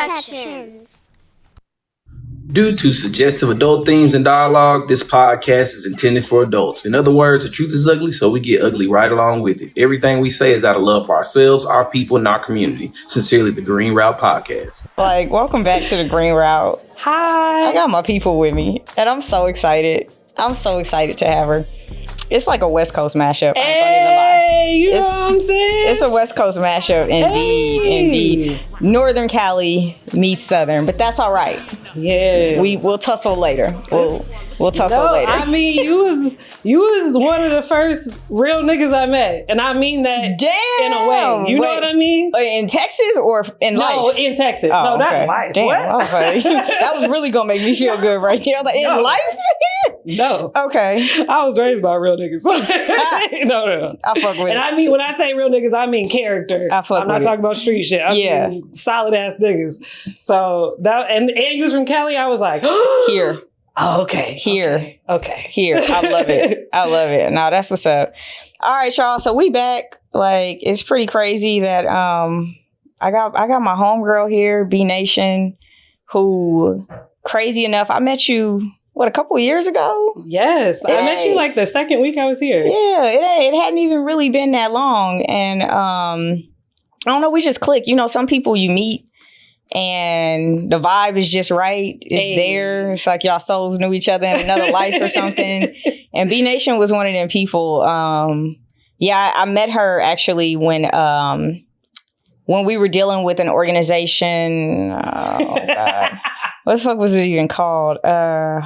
Protections. Due to suggestive adult themes and dialogue, this podcast is intended for adults. In other words, the truth is ugly, so we get ugly right along with it. Everything we say is out of love for ourselves, our people, and our community. Sincerely, the Green Route Podcast. Welcome back to the Green Route. Hi. I got my people with me, and I'm so excited. I'm so excited to have her. It's like a West Coast mashup. Hey, you know what I'm saying? It's a West Coast mashup, indeed. Northern Cali meets Southern, but that's all right. Yeah, we'll tussle later. We'll tussle later. I mean, you was one of the first real niggas I met, and I mean that in a way. You know what I mean? In Texas or in life? No, in Texas. Oh, no, not okay. in life. Damn, what? I was like, that was really gonna make me feel good right there. I was like, in life? No. Okay. I was raised by real niggas. No. I fuck with it. And I mean, when I say real niggas, I mean character. I'm not talking about street shit. I mean solid ass niggas. So that and you was from Cali. I was like, here. Oh, okay. Here. Okay. Here. I love it. I love it. No, that's what's up. All right, y'all. So we back. Like, it's pretty crazy that I got my homegirl here, B Nation, who, crazy enough, I met you a couple of years ago? Yes. I met you like the second week I was here. Yeah, it hadn't even really been that long. And I don't know, we just click. You know, some people you meet and the vibe is just right. It's there. It's like y'all souls knew each other in another life or something. And B Nation was one of them people. I met her actually when we were dealing with an organization. Oh, God. What the fuck was it even called? The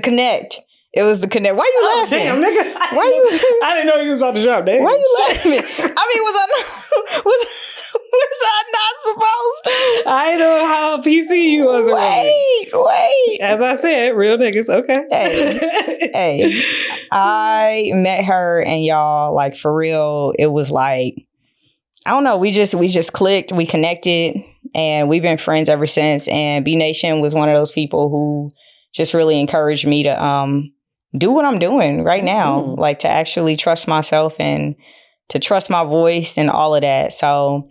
Connect. It was the Connect. Why you laughing? Damn, nigga. I didn't know you was about to drop that. Why you laughing? I mean, was I not supposed to? I know how PC you was. Wait. As I said, real niggas. Okay. Hey. I met her and y'all, like, for real, it was like, I don't know. We just clicked. We connected. And we've been friends ever since. And B Nation was one of those people who just really encouraged me to do what I'm doing right now. Mm-hmm. Like, to actually trust myself and to trust my voice and all of that. So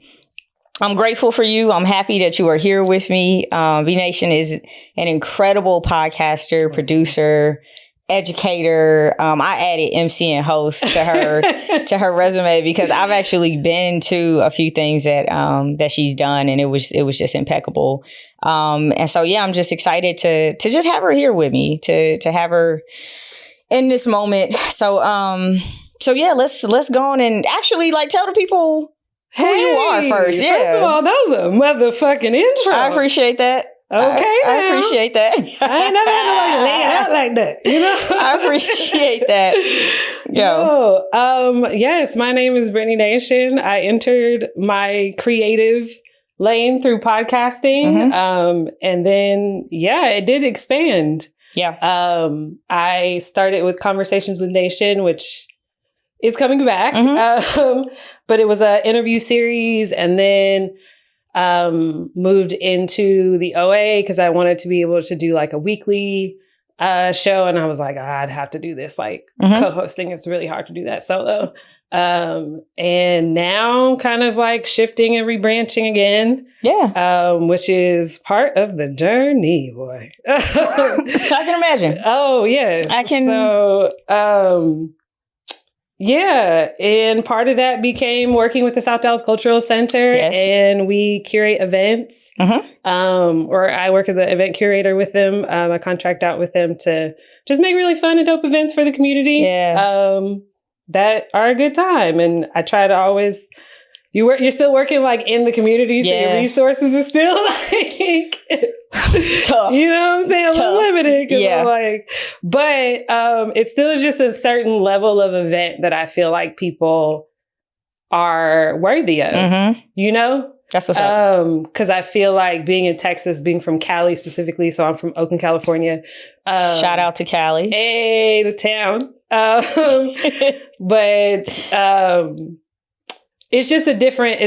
I'm grateful for you. I'm happy that you are here with me. B Nation is an incredible podcaster, producer, educator. I added MC and host to her resume because I've actually been to a few things that she's done, and it was just impeccable. And so I'm just excited to just have her here with me, to have her in this moment. So let's go on and actually, like, tell the people who you are first. Yeah. First of all, that was a motherfucking intro. I appreciate that. Okay, I appreciate that. I ain't never had nobody lay it out like that, you know? I appreciate that. Yes, my name is Brittany Nation. I entered my creative lane through podcasting. Mm-hmm. And then, it did expand. Yeah. I started with Conversations with Nation, which is coming back. Mm-hmm. But it was an interview series, and then moved into the OA because I wanted to be able to do like a weekly show. And I was like, I'd have to do this. Like, co-hosting is really hard to do that solo. And now kind of like shifting and rebranching again. Yeah. Which is part of the journey, boy. I can imagine. Oh, yes. I can. So, and part of that became working with the South Dallas Cultural Center, and we curate events. Or I work as an event curator with them. I contract out with them to just make really fun and dope events for the community. That are a good time, and I try to always. You're still working like in the community, so your resources are still like tough. You know what I'm saying? A little limited. Yeah. But it's still just a certain level of event that I feel like people are worthy of. Mm-hmm. You know? That's what's up. Because I feel like being in Texas, being from Cali specifically, so I'm from Oakland, California. Shout out to Cali. Hey, the town. But it's just a different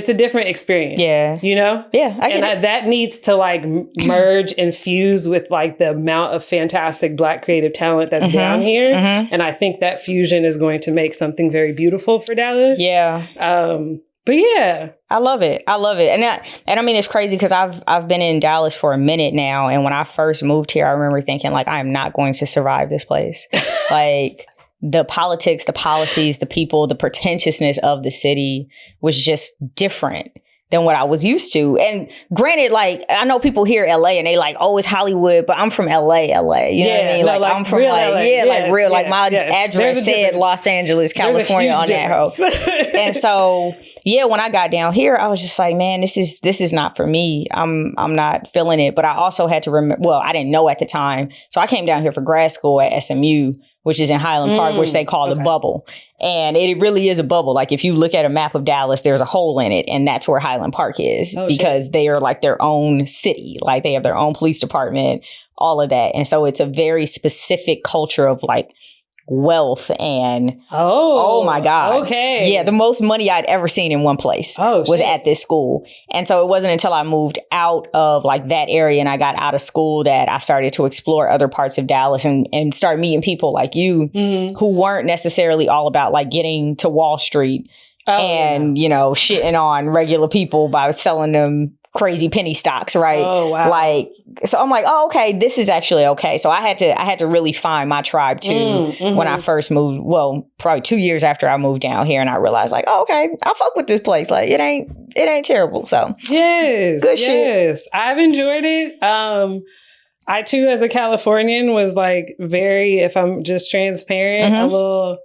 experience. Yeah. You know? Yeah. I get it. That needs to like merge and fuse with like the amount of fantastic Black creative talent that's down here. Mm-hmm. And I think that fusion is going to make something very beautiful for Dallas. Yeah. But yeah, I love it. And I mean, it's crazy because I've been in Dallas for a minute now. And when I first moved here, I remember thinking like, I am not going to survive this place. Like the politics, the policies, the people, the pretentiousness of the city was just different than what I was used to. And granted, like, I know people hear LA and they like, oh, it's Hollywood, but I'm from LA. You know what I mean? No, like I'm from real like, LA. like real, like my address said Los Angeles, California on that hoe. And so, yeah, when I got down here, I was just like, man, this is not for me. I'm not feeling it. But I also had to remember, well, I didn't know at the time. So I came down here for grad school at SMU, which is in Highland Park, which they call the bubble. And it really is a bubble. Like if you look at a map of Dallas, there's a hole in it. And that's where Highland Park is because they are like their own city. Like they have their own police department, all of that. And so it's a very specific culture of like wealth and oh my God. Okay. Yeah, the most money I'd ever seen in one place was at this school. And so it wasn't until I moved out of like that area and I got out of school that I started to explore other parts of Dallas and start meeting people like you who weren't necessarily all about like getting to Wall Street you know, shitting on regular people by selling them crazy penny stocks, right? Oh, wow. Like, so I'm like, oh, okay, this is actually okay. So I had to really find my tribe too when I first moved. Well, probably 2 years after I moved down here, and I realized like, oh, okay, I fuck with this place. Like, it ain't terrible. So good shit. I've enjoyed it. I too, as a Californian, was like very, if I'm just transparent, a little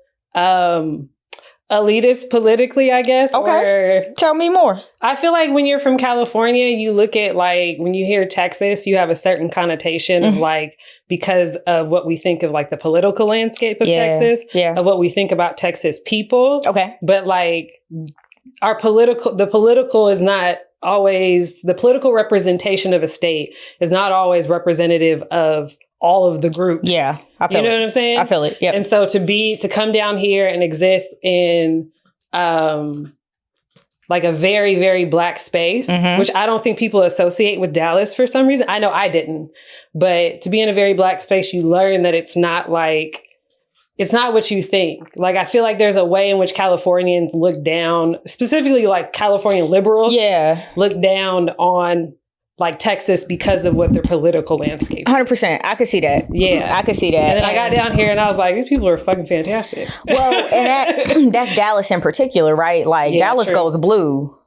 elitist politically, I guess. Okay. Or, tell me more. I feel like when you're from California, you look at like, when you hear Texas, you have a certain connotation of like, because of what we think of like the political landscape of Texas, of what we think about Texas people. Okay. But like the political is not always, the political representation of a state is not always representative of all of the groups. Yeah. I feel what I'm saying? I feel it. Yeah. And so to come down here and exist in like a very, very Black space, which I don't think people associate with Dallas for some reason. I know I didn't. But to be in a very Black space, you learn that it's not what you think. Like, I feel like there's a way in which Californians look down, specifically like California liberals, look down on like Texas because of what their political landscape is. 100%. I could see that. Yeah. I could see that. And then I got down here and I was like, these people are fucking fantastic. Well, and that's Dallas in particular, right? Like Dallas goes blue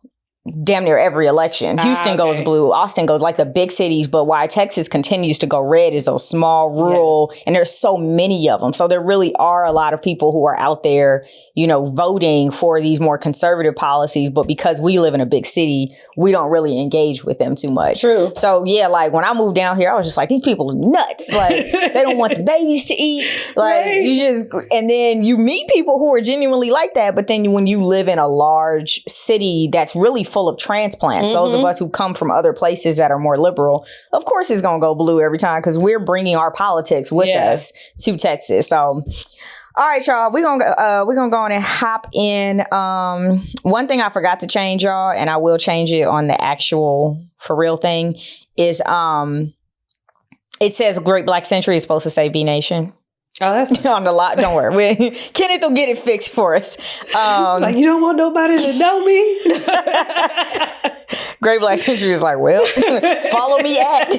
damn near every election. Houston goes blue. Austin goes like the big cities. But why Texas continues to go red is those small rural, and there's so many of them. So there really are a lot of people who are out there, you know, voting for these more conservative policies. But because we live in a big city, we don't really engage with them too much. True. So yeah, like when I moved down here, I was just like, these people are nuts. Like they don't want the babies to eat. Like you just, and then you meet people who are genuinely like that. But then when you live in a large city that's really full of transplants, those of us who come from other places that are more liberal, of course it's going to go blue every time because we're bringing our politics with us to Texas. So, all right, y'all, we're going to go on and hop in. One thing I forgot to change, y'all, and I will change it on the actual for real thing is it says Great Black Century is supposed to say B Nation. Oh, that's on the lot. Don't worry. Kenneth will get it fixed for us. Like, you don't want nobody to know me? Great Black Century is like, well, follow me at.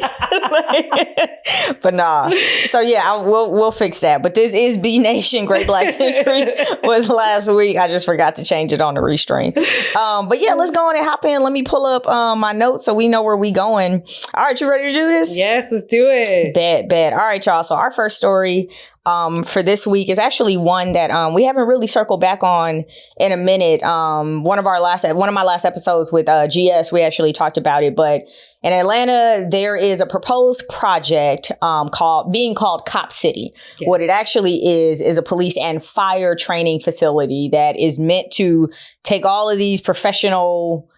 But nah. So yeah, we'll fix that. But this is B Nation. Great Black Century was last week. I just forgot to change it on the restream. But yeah, let's go on and hop in. Let me pull up my notes so we know where we going. All right, you ready to do this? Yes, let's do it. Bad. All right, y'all. So our first story for this week is actually one that we haven't really circled back on in a minute. One of my last episodes with GS, we actually talked about it. But in Atlanta, there is a proposed project called Cop City. Yes. What it actually is a police and fire training facility that is meant to take all of these professional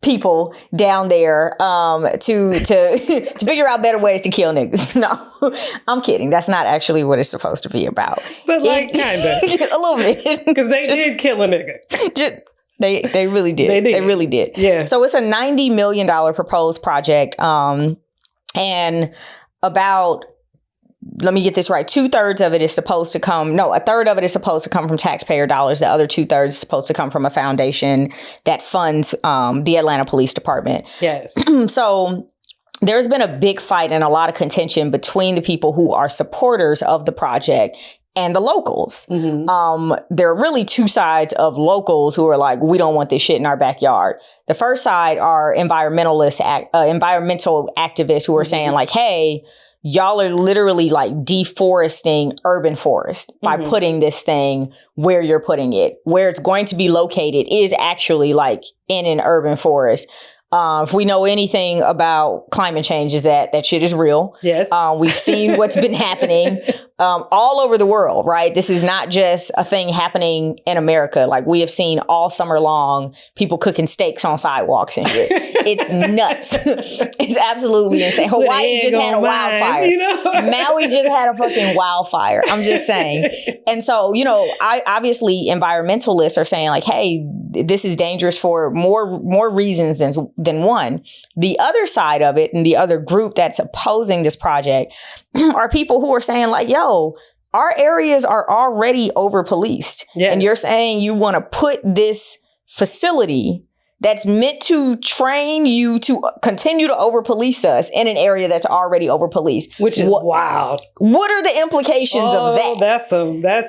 people down there to figure out better ways to kill niggas. No, I'm kidding. That's not actually what it's supposed to be about. But like, kind of. A little bit. Because they did kill a nigga. They really did. They really did. Yeah. So it's a $90 million proposed project. And about let me get this right. 2/3 of it is supposed to come. No, 1/3 of it is supposed to come from taxpayer dollars. The other 2/3 is supposed to come from a foundation that funds the Atlanta Police Department. Yes. So there's been a big fight and a lot of contention between the people who are supporters of the project and the locals. Mm-hmm. There are really two sides of locals who are like, we don't want this shit in our backyard. The first side are environmental activists who are saying like, hey, y'all are literally like deforesting urban forest by putting this thing where you're putting it. Where it's going to be located is actually like in an urban forest. If we know anything about climate change, is that shit is real. Yes. We've seen what's been happening all over the world, right? This is not just a thing happening in America. Like we have seen all summer long, people cooking steaks on sidewalks and shit. It's nuts. It's absolutely insane. Hawaii just had a wildfire. You know? Maui just had a fucking wildfire. I'm just saying. And so, obviously environmentalists are saying like, hey, this is dangerous for more reasons than one. The other side of it and the other group that's opposing this project are people who are saying like, yo, our areas are already over-policed. Yes. And you're saying you want to put this facility that's meant to train you to continue to over-police us in an area that's already over-policed. Which is wild. What are the implications of that? That's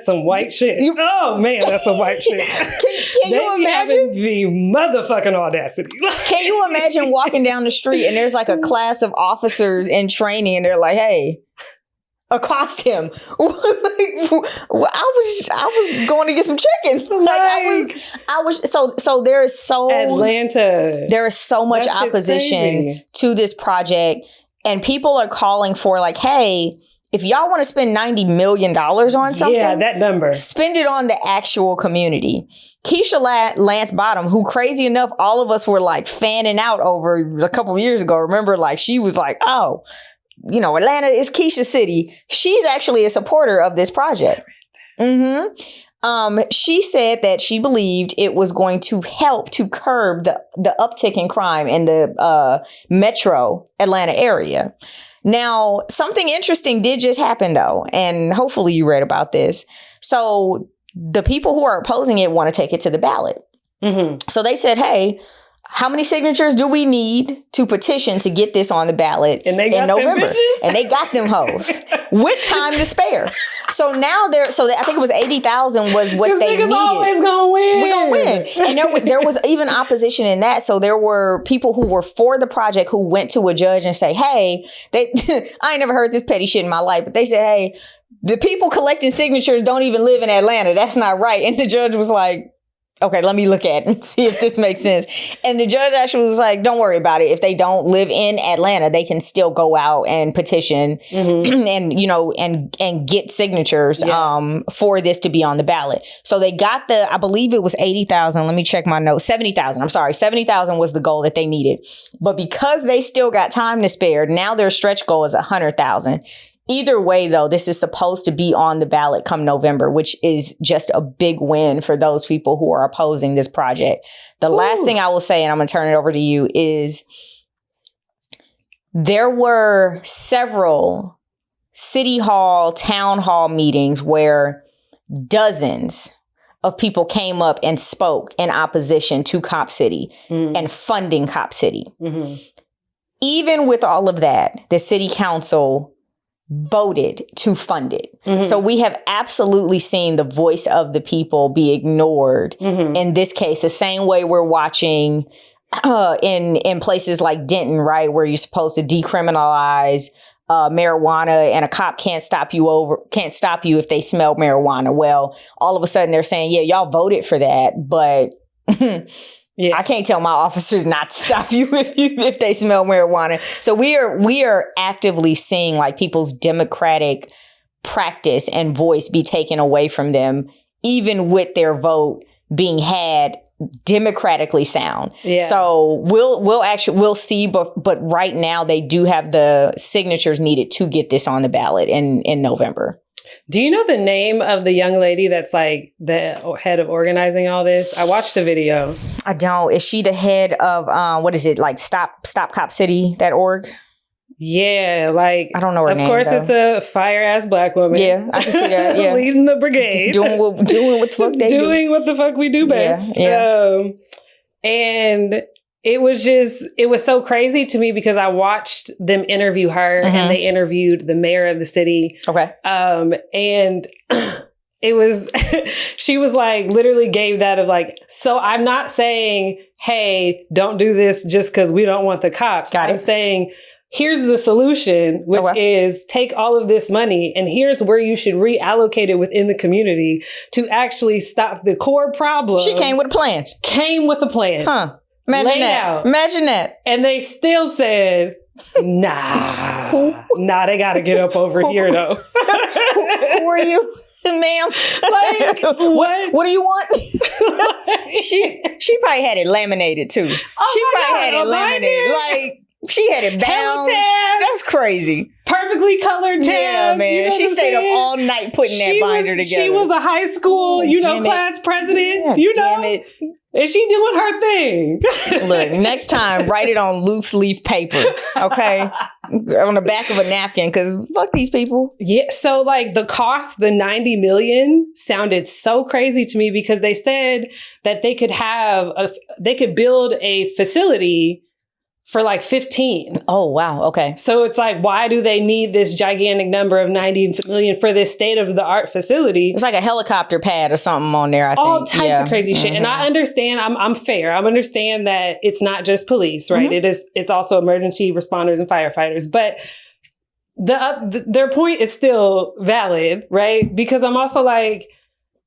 some white shit. Oh, man, that's some white shit. Can you imagine? The motherfucking audacity. Can you imagine walking down the street and there's like a class of officers in training and they're like, hey, accost him. I was going to get some chicken. So there is Atlanta. There is so much opposition to this project, and people are calling for like, hey, if y'all want to spend $90 million on something, that number, spend it on the actual community. Keisha Lance Bottom, who crazy enough, all of us were like fanning out over a couple of years ago. Remember, like she was like, oh, Atlanta is Keisha City. She's actually a supporter of this project. She said that she believed it was going to help to curb the uptick in crime in the metro Atlanta area. Now, something interesting did just happen, though, and hopefully you read about this. So the people who are opposing it want to take it to the ballot. So they said, hey, how many signatures do we need to petition to get this on the ballot in November? And they got them hoes with time to spare. So now I think it was 80,000 was what they needed. Always gonna win. We're gonna win. And there was even opposition in that. So there were people who were for the project who went to a judge and say, hey, I ain't never heard this petty shit in my life, but they said, hey, the people collecting signatures don't even live in Atlanta. That's not right. And the judge was like, okay, let me look at it and see if this makes sense. And the judge actually was like, don't worry about it. If they don't live in Atlanta, they can still go out and petition and get signatures for this to be on the ballot. So they got I believe it was 80,000. Let me check my notes. 70,000. I'm sorry. 70,000 was the goal that they needed. But because they still got time to spare, now their stretch goal is 100,000. Either way, though, this is supposed to be on the ballot come November, which is just a big win for those people who are opposing this project. The last thing I will say, and I'm going to turn it over to you, is there were several city hall, town hall meetings where dozens of people came up and spoke in opposition to Cop City and funding Cop City. Even with all of that, the city council voted to fund it. So we have absolutely seen the voice of the people be ignored. In this case, the same way we're watching in places like Denton, right, where you're supposed to decriminalize marijuana, and a cop can't stop you if they smell marijuana. Well, all of a sudden they're saying, yeah, y'all voted for that, but I can't tell my officers not to stop you if they smell marijuana. So we are actively seeing like people's democratic practice and voice be taken away from them, even with their vote being had democratically sound. So we'll see, but right now they do have the signatures needed to get this on the ballot in November. Do you know the name of the young lady that's like the head of organizing all this? I watched a video. I don't. Is she the head of what is it, like stopcopcity.org? Yeah, like I don't know her of name, course, though. it's a fire ass Black woman. Yeah, I can see that. Yeah, leading the brigade, doing what the fuck they do. doing what the fuck we do best. Yeah. And it was so crazy to me because I watched them interview her, and they interviewed the mayor of the city. Okay. And it was, she was like, literally gave that of like, so I'm not saying, hey, don't do this just because we don't want the cops. I'm saying, here's the solution, which is take all of this money and here's where you should reallocate it within the community to actually stop the core problem. She came with a plan. Huh. Imagine that. Imagine that. And they still said, nah, they got to get up over here though. Who are you? Ma'am, like what do you want? she probably had it laminated too. She probably had it laminated. Like she had it bound. That's crazy. Perfectly colored tabs. Yeah, man. You know she stayed up all night putting that binder together. She was a high school, class president. Yeah, and she doing her thing. Look, next time, write it on loose leaf paper, okay? On the back of a napkin, because fuck these people. Yeah, so like the cost, the $90 million, sounded so crazy to me because they said that they could build a facility for like 15. Oh, wow. Okay. So it's like, why do they need this gigantic number of 90 million for this state-of-the-art facility? It's like a helicopter pad or something on there, I think. All types of crazy shit. And I understand, I'm fair. I understand that it's not just police, right? It's also emergency responders and firefighters. But their point is still valid, right? Because I'm also like,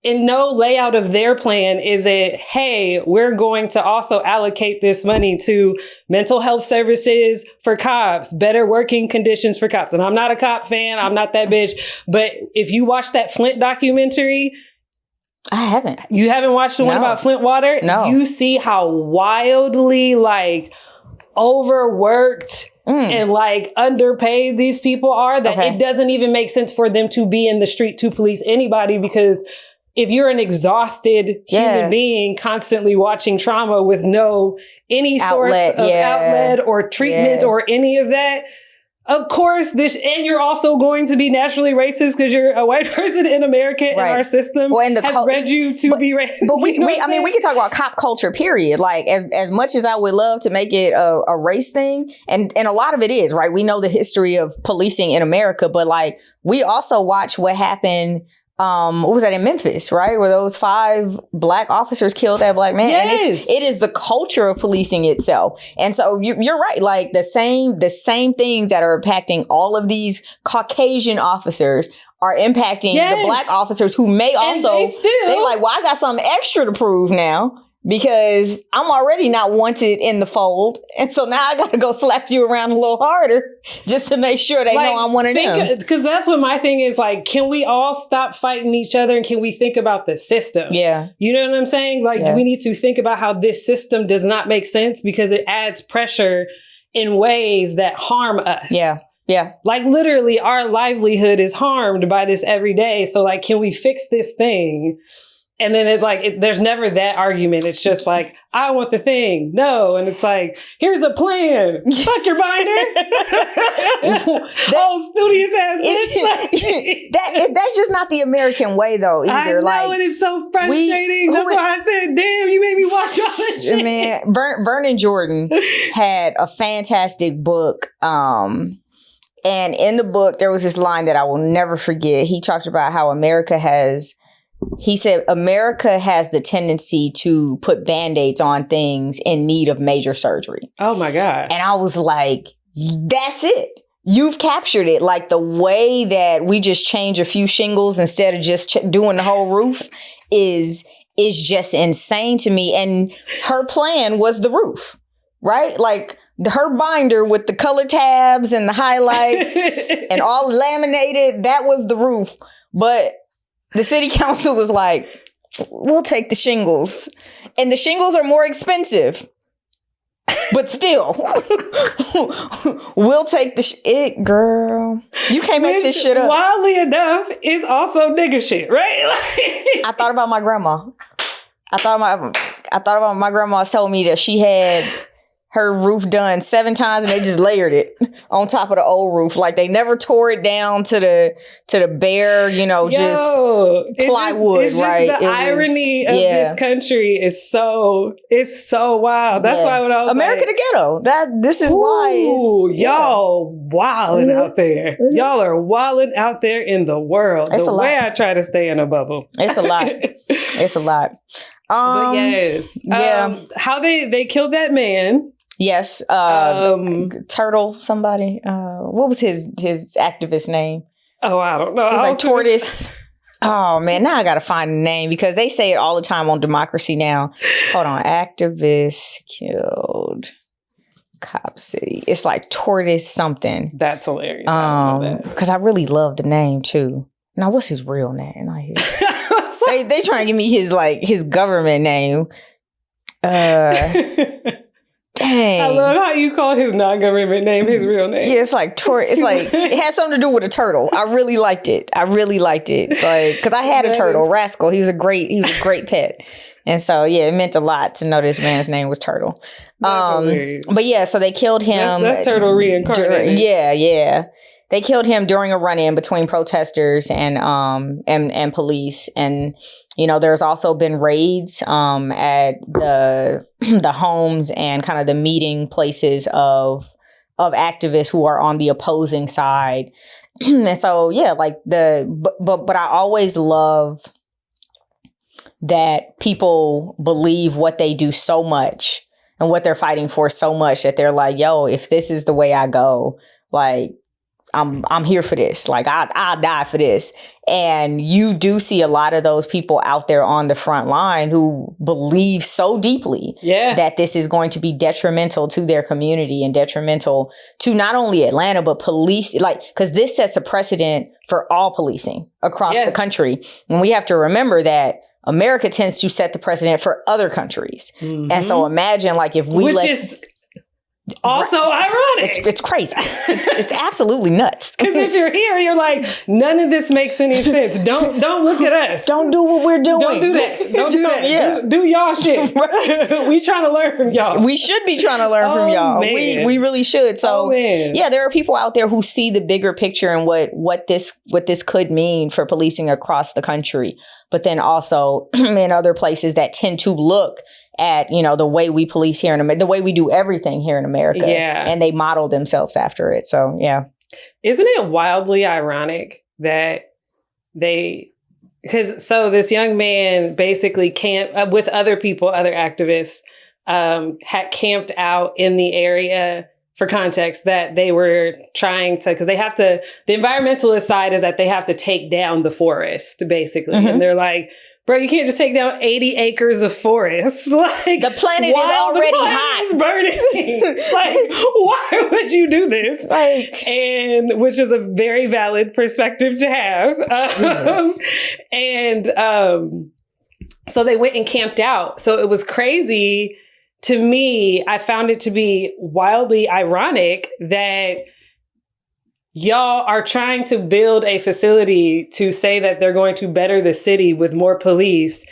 in no layout of their plan is it, hey, we're going to also allocate this money to mental health services for cops, better working conditions for cops. And I'm not a cop fan. I'm not that bitch. But if you watch that Flint documentary, I haven't. You haven't watched the one about Flint water? No. You see how wildly like overworked and like underpaid these people are that it doesn't even make sense for them to be in the street to police anybody, because if you're an exhausted human being constantly watching trauma with any source of outlet or treatment or any of that, of course, and you're also going to be naturally racist because you're a white person in America and our system has bred you to be racist. But we can talk about cop culture, period. Like as much as I would love to make it a race thing, and a lot of it is, right? We know the history of policing in America, but like we also watch what happened. What was that in Memphis, right? Where those 5 black officers killed that black man. Yes. And it is the culture of policing itself. And so you're right. Like the same things that are impacting all of these Caucasian officers are impacting the black officers who may also, they're like, well, I got something extra to prove now, because I'm already not wanted in the fold. And so now I got to go slap you around a little harder just to make sure they know I'm one of them. Because that's what my thing is, like, can we all stop fighting each other and can we think about the system? Yeah. You know what I'm saying? Like, we need to think about how this system does not make sense because it adds pressure in ways that harm us. Yeah. Yeah. Like literally our livelihood is harmed by this every day. So like, can we fix this thing? And then there's never that argument. It's just like, I want the thing. No. And it's like, here's a plan. Fuck your binder. Studious ass bitch. That's just not the American way though either. I know, like, and it's so frustrating. That's why I said, damn, you made me watch all this shit. Man, Vernon Jordan had a fantastic book. And in the book, there was this line that I will never forget. He talked about how he said, America has the tendency to put Band-Aids on things in need of major surgery. Oh my God. And I was like, that's it. You've captured it. Like the way that we just change a few shingles instead of just doing the whole roof is just insane to me. And her plan was the roof, right? Like her binder with the color tabs and the highlights and all laminated, that was the roof. But the city council was like, we'll take the shingles. And the shingles are more expensive. But still, we'll take girl. You can't make this shit up. Wildly enough, is also nigga shit, right? I thought about my grandma. I thought about my grandma told me that she had her roof done 7 times and they just layered it on top of the old roof. Like they never tore it down to the bare, just plywood, it's just right? The irony of this country is so wild. That's why when I was America the ghetto. This is why y'all wilding out there. Y'all are wilding out there in the world. It's the a way lot. I try to stay in a bubble. It's a lot. It's a lot. But yes. How they killed that man. Yes. Turtle somebody. What was his activist name? Oh, I don't know. It was like Tortoise. Oh man, now I gotta find the name because they say it all the time on Democracy Now. Hold on. Activist killed Cop City. It's like Tortoise something. That's hilarious. Because I really love the name too. Now, what's his real name? Not his. They trying to give me his government name. Dang. I love how you called his non-government name his real name. Yeah, it's like it's like it had something to do with a turtle. I really liked it. Like, because I had a turtle, Rascal. He was a great pet. And so it meant a lot to know this man's name was Turtle. But yeah, so they killed him. That's Turtle reincarnated. Yeah. They killed him during a run-in between protesters and police. And, there's also been raids at the homes and kind of the meeting places of activists who are on the opposing side. And so, but I always love that people believe what they do so much and what they're fighting for so much that they're like, yo, if this is the way I go, like, I'm here for this. Like I'll die for this. And you do see a lot of those people out there on the front line who believe so deeply that this is going to be detrimental to their community and detrimental to not only Atlanta, but police, because this sets a precedent for all policing across the country. And we have to remember that America tends to set the precedent for other countries. Mm-hmm. And so imagine if we is also ironic. It's crazy. It's absolutely nuts. Because if you're here, you're like, none of this makes any sense. Don't look at us. Don't do what we're doing. Don't do that. Don't do that. Yeah. Do y'all shit. We trying to learn from y'all. We should be trying to learn from y'all. Man. We really should. So there are people out there who see the bigger picture and what this could mean for policing across the country. But then also in other places that tend to look at, the way we police here in America, the way we do everything here in America. Yeah. And they model themselves after it. So, yeah. Isn't it wildly ironic that so this young man basically camped with other people, other activists, had camped out in the area. For context, that they were trying to, because they have to, the environmentalist side is that they have to take down the forest, basically. Mm-hmm. And they're like, bro, you can't just take down 80 acres of forest. Like, the planet is already hot. It's burning. Like, why would you do this? And which is a very valid perspective to have. So they went and camped out. So it was crazy. To me, I found it to be wildly ironic that y'all are trying to build a facility to say that they're going to better the city with more police,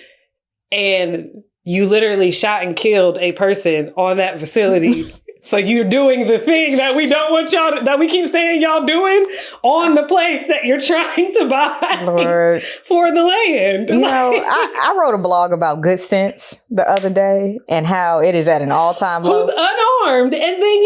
and you literally shot and killed a person on that facility. So you're doing the thing that we don't want y'all that we keep saying y'all doing on the place that you're trying to buy for the land. I wrote a blog about good sense the other day and how it is at an all-time low. Who's unarmed, and then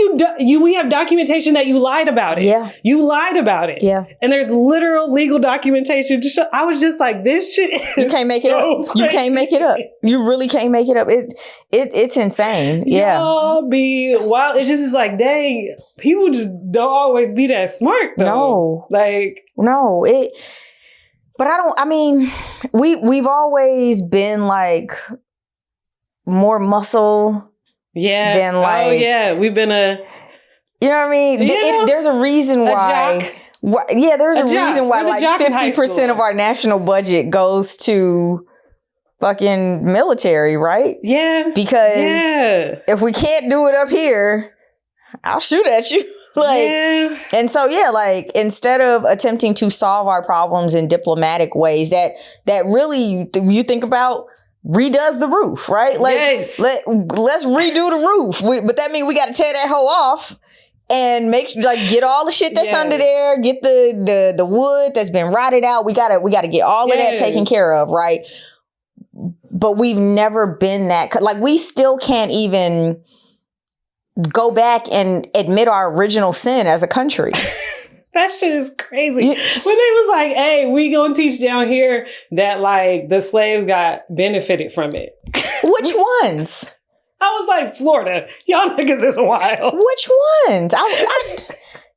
we have documentation that you lied about it. Yeah, you lied about it. Yeah, and there's literal legal documentation to show. I was just like, this shit is you can't make it up. Crazy. You can't make it up. You really can't make it up. It's insane. Yeah, y'all be wild. It's just like, dang, people just don't always be that smart though. We've always been like more muscle than we've been you know what I mean? There's a reason why there's a reason why like 50% of our national budget goes to fucking military, right? Yeah. Because if we can't do it up here, I'll shoot at you. And so, instead of attempting to solve our problems in diplomatic ways that really, you think about, redoes the roof, right? Like, yes. let's redo the roof. But that means we got to tear that hoe off and get all the shit that's under there, get the wood that's been rotted out. We gotta get all of that taken care of, right? But we've never been that, like, we still can't even go back and admit our original sin as a country. That shit is crazy. When they was like, hey, we gonna teach down here that, like, the slaves got benefited from it. Which ones? I was like, Florida. Y'all niggas is wild. Which ones?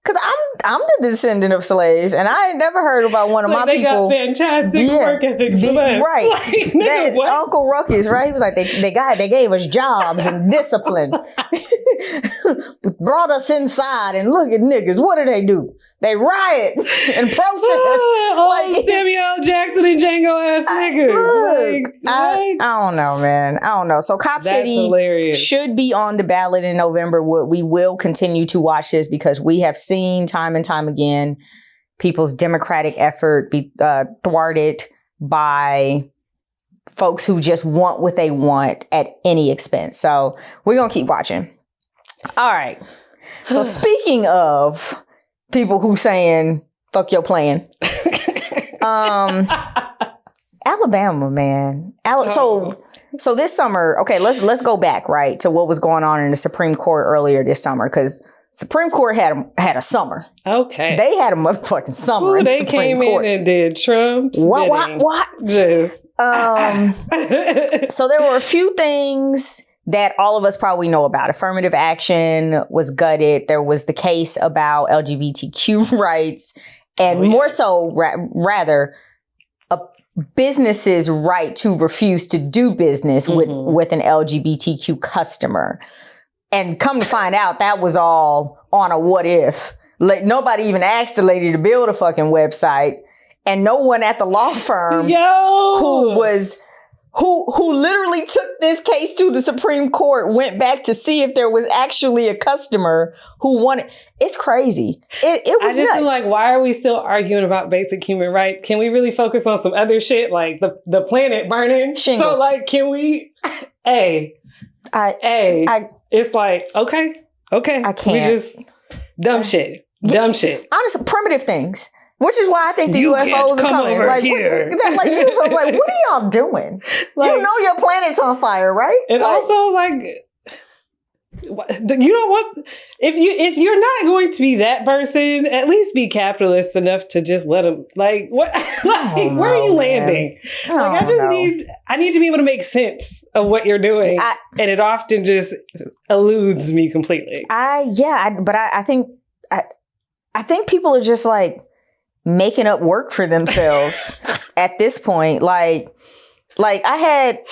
Because I'm the descendant of slaves, and I ain't never heard about one of my people. They got fantastic work ethic for us. Right. Like, nigga, what? Uncle Ruckus, right? He was like, they gave us jobs and discipline. Brought us inside, and look at niggas. What do? They riot and protest. Samuel Jackson and Django ass niggas. I don't know, man. I don't know. So Cop City should be on the ballot in November. We will continue to watch this because we have seen time and time again people's democratic effort be thwarted by folks who just want what they want at any expense. So we're going to keep watching. All right. So speaking of people who saying, fuck your plan. Alabama, man. So this summer, okay, let's go back, right, to what was going on in the Supreme Court earlier this summer, because Supreme Court had a summer. Okay. They had a motherfucking summer in the Supreme Court. They came in and did Trump's bidding. What? Just. So there were a few things that all of us probably know about. Affirmative action was gutted. There was the case about LGBTQ rights, and more so, rather, a business's right to refuse to do business with an LGBTQ customer. And come to find out, that was all on a what if. Like, nobody even asked the lady to build a fucking website, and no one at the law firm who literally took this case to the Supreme Court went back to see if there was actually a customer who wanted. It's crazy. It was nuts. Feel like, why are we still arguing about basic human rights? Can we really focus on some other shit, like the planet burning? Shingles. So, like, can we? It's like, okay. I can't. We just dumb shit. Honestly, primitive things. Which is why I think the UFOs are coming. Like, here. UFOs, like, what are y'all doing? Like, you know your planet's on fire, right? And also, like, you know what? If you're not going to be that person, at least be capitalist enough to just let them. Like, what? Like, where are you landing? I need to be able to make sense of what you're doing, and it often just eludes me completely. But I think people are just like making up work for themselves at this point. Like I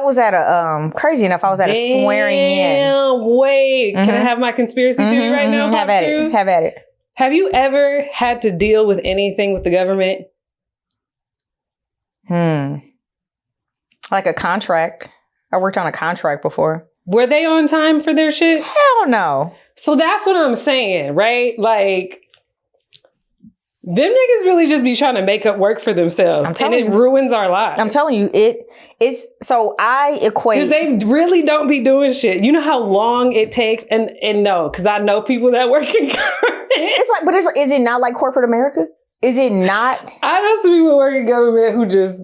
was at a crazy enough. I was at a swearing in. Wait, can I have my conspiracy theory right now? Have at it. Have you ever had to deal with anything with the government? Like a contract. I worked on a contract before. Were they on time for their shit? Hell no. So that's what I'm saying, right? Like, them niggas really just be trying to make up work for themselves, and it ruins our lives. I'm telling you, it's so I equate, because they really don't be doing shit. You know how long it takes, and no, because I know people that work in government. Is it not like corporate America? Is it not? I know some people work in government who just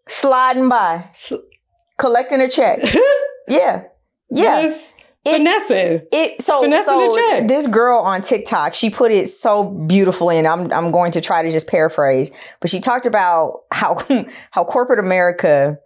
sliding by, collecting a check. Yeah. Just finessing. So this girl on TikTok, she put it so beautifully, and I'm going to try to just paraphrase, but she talked about how corporate America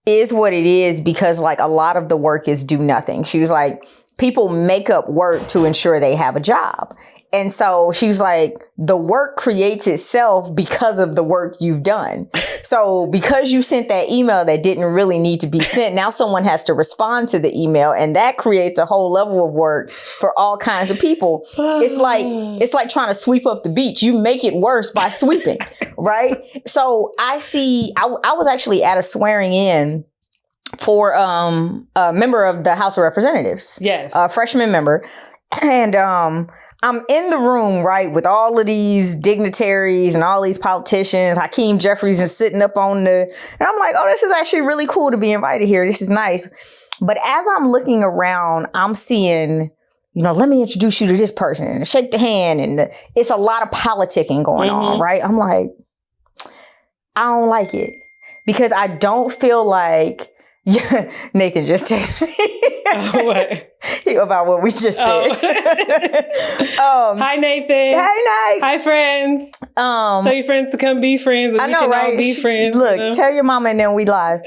is what it is because, like, a lot of the work is do nothing. She was like, people make up work to ensure they have a job. And so she was like, the work creates itself because of the work you've done. So because you sent that email that didn't really need to be sent, now someone has to respond to the email, and that creates a whole level of work for all kinds of people. It's like trying to sweep up the beach. You make it worse by sweeping, right? So I was actually at a swearing in for a member of the House of Representatives. Yes. A freshman member. And I'm in the room, right, with all of these dignitaries and all these politicians. Hakeem Jeffries is sitting up on and I'm like, oh, this is actually really cool to be invited here. This is nice. But as I'm looking around, I'm seeing, let me introduce you to this person and shake the hand. And it's a lot of politicking going on, right? I'm like, I don't like it because I don't feel like Nathan just texted me about what we just said. Hi, Nathan. Hey, Nate. Hi, friends. Tell your friends to come be friends. And I we know, can right? all be friends. Look, tell your mama and then we live.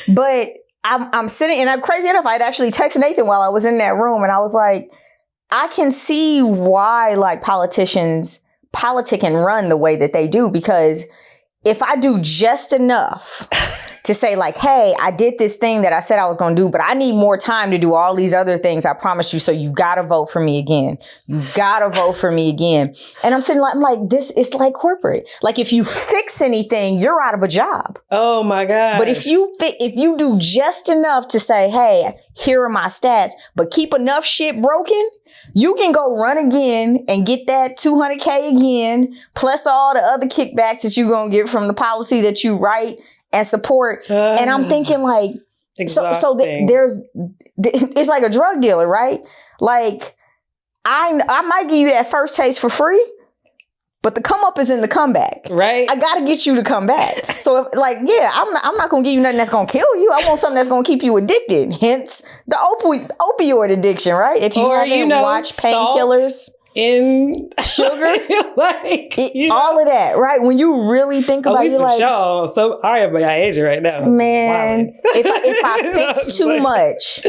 But I'm sitting, and I'm crazy enough, I'd actually texted Nathan while I was in that room, and I was like, I can see why like politicians politic and run the way that they do, because if I do just enough to say like, hey, I did this thing that I said I was going to do, but I need more time to do all these other things I promised you. So you got to vote for me again. You got to vote for me again. And I'm like, this is like corporate. Like if you fix anything, you're out of a job. Oh my God. But if you do just enough to say, hey, here are my stats, but keep enough shit broken, you can go run again and get that $200K again, plus all the other kickbacks that you're going to get from the policy that you write and support. And I'm thinking like, it's like a drug dealer, right? Like I might give you that first taste for free, but the come up is in the comeback. Right. I got to get you to come back. So if, like, yeah, I'm not going to give you nothing that's going to kill you. I want something that's going to keep you addicted. Hence the opioid addiction, right? If you haven't watched Painkillers, in sugar, like all of that, right? When you really think about it, you're like, sure. So I am my age right now. Man, if I fix too much,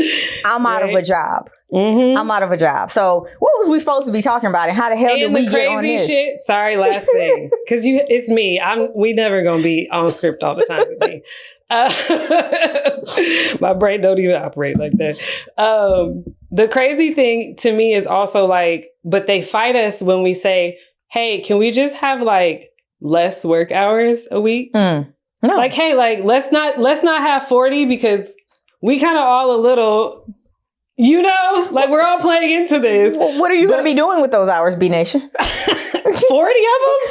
I'm out of a job. Mm-hmm. I'm out of a job. So what was we supposed to be talking about, and how the hell did we get on this? Shit. Sorry, last thing, because it's me. We never gonna be on script all the time with me. My brain don't even operate like that. The crazy thing to me is also like, but they fight us when we say, hey, can we just have like less work hours a week? No. Like, hey, like let's not have 40 because we kind of all a little, like we're all playing into this. Well, what are you going to be doing with those hours, B Nation? 40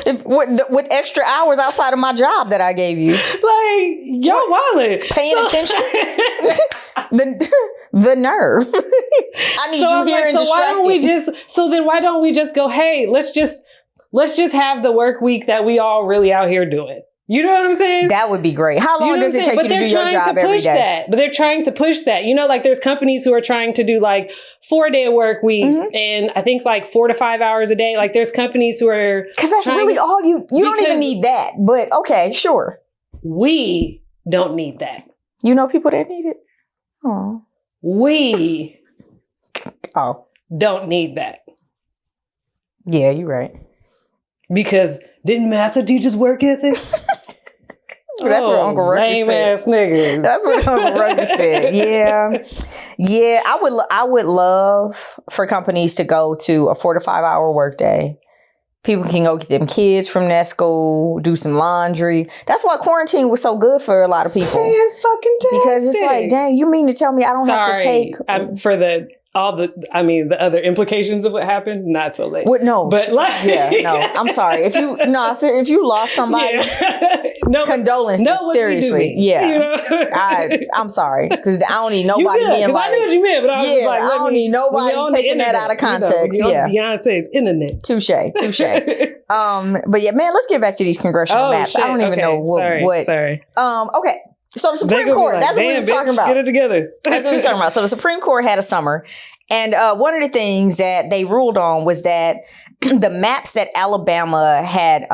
of them? With extra hours outside of my job that I gave you. Like, y'all wildin'. Paying attention? the nerve. I need you here and distracted. Why don't we just go, hey, let's just have the work week that we all really out here doing. You know what I'm saying? That would be great. How long does it take you to do your job every day? But they're trying to push that. Like there's companies who are trying to do like 4-day work weeks and I think like 4 to 5 hours a day. Like there's companies who are because that's really all you don't even need that. But okay, sure. We don't need that. You know people that need it? Oh. We don't need that. Yeah, you're right. Because didn't Master teach us work ethic? That's what Uncle Rucker said. Ass niggas. That's what Uncle Rucker said. Yeah. I would love for companies to go to a 4 to 5 hour workday. People can go get them kids from that school, do some laundry. That's why quarantine was so good for a lot of people. Fan-fucking-tastic. Because it's like, dang, you mean to tell me I don't have to take for the other implications of what happened, not so late. No, but like, I'm sorry. If you lost somebody, condolences. Seriously, I'm sorry because I don't need nobody being like. I knew what you meant, but I was like, I don't need nobody taking that out of context. Beyonce's internet. Touche. But yeah, man, let's get back to these congressional maps. Shit. I don't even know what. Sorry. Okay. So the Supreme Court, that's what we were talking about. Get it together. That's what we were talking about. So the Supreme Court had a summer. And one of the things that they ruled on was that the maps that Alabama had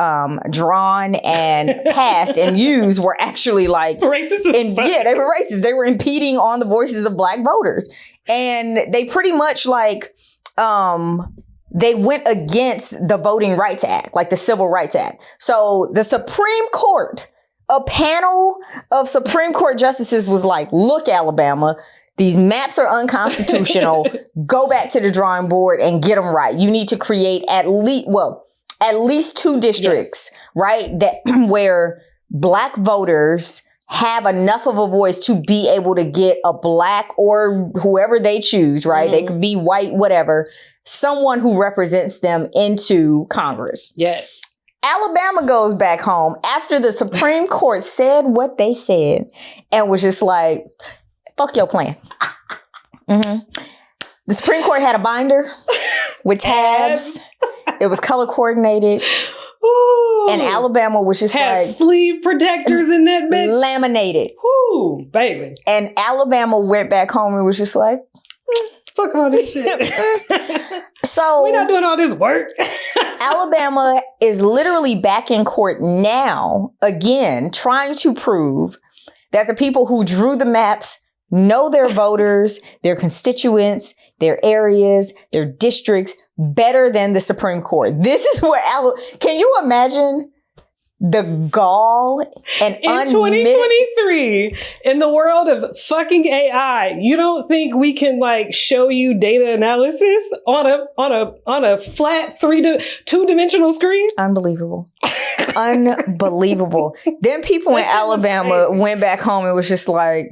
drawn and passed and used were actually like racist. Yeah, they were racist. They were impeding on the voices of Black voters. And they pretty much like they went against the Voting Rights Act, like the Civil Rights Act. So the Supreme Court, a panel of Supreme Court justices was like, look, Alabama, these maps are unconstitutional. Go back to the drawing board and get them right. You need to create at least 2 districts, right? That where Black voters have enough of a voice to be able to get a black or whoever they choose, right? Mm-hmm. They could be white, whatever, someone who represents them into Congress. Yes. Alabama goes back home after the Supreme Court said what they said and was just like, fuck your plan. Mm-hmm. The Supreme Court had a binder with tabs. It was color coordinated. Ooh. And Alabama was just had like sleeve protectors in that bitch. Laminated. Ooh, baby. And Alabama went back home and was just like, fuck all this shit. So we're not doing all this work. Alabama is literally back in court now, again, trying to prove that the people who drew the maps know their voters, their constituents, their areas, their districts better than the Supreme Court. This is where can you imagine the gall and in 2023 in the world of fucking AI? You don't think we can like show you data analysis on a flat 2-dimensional screen? Unbelievable. Unbelievable. Then people in Alabama went back home and was just like,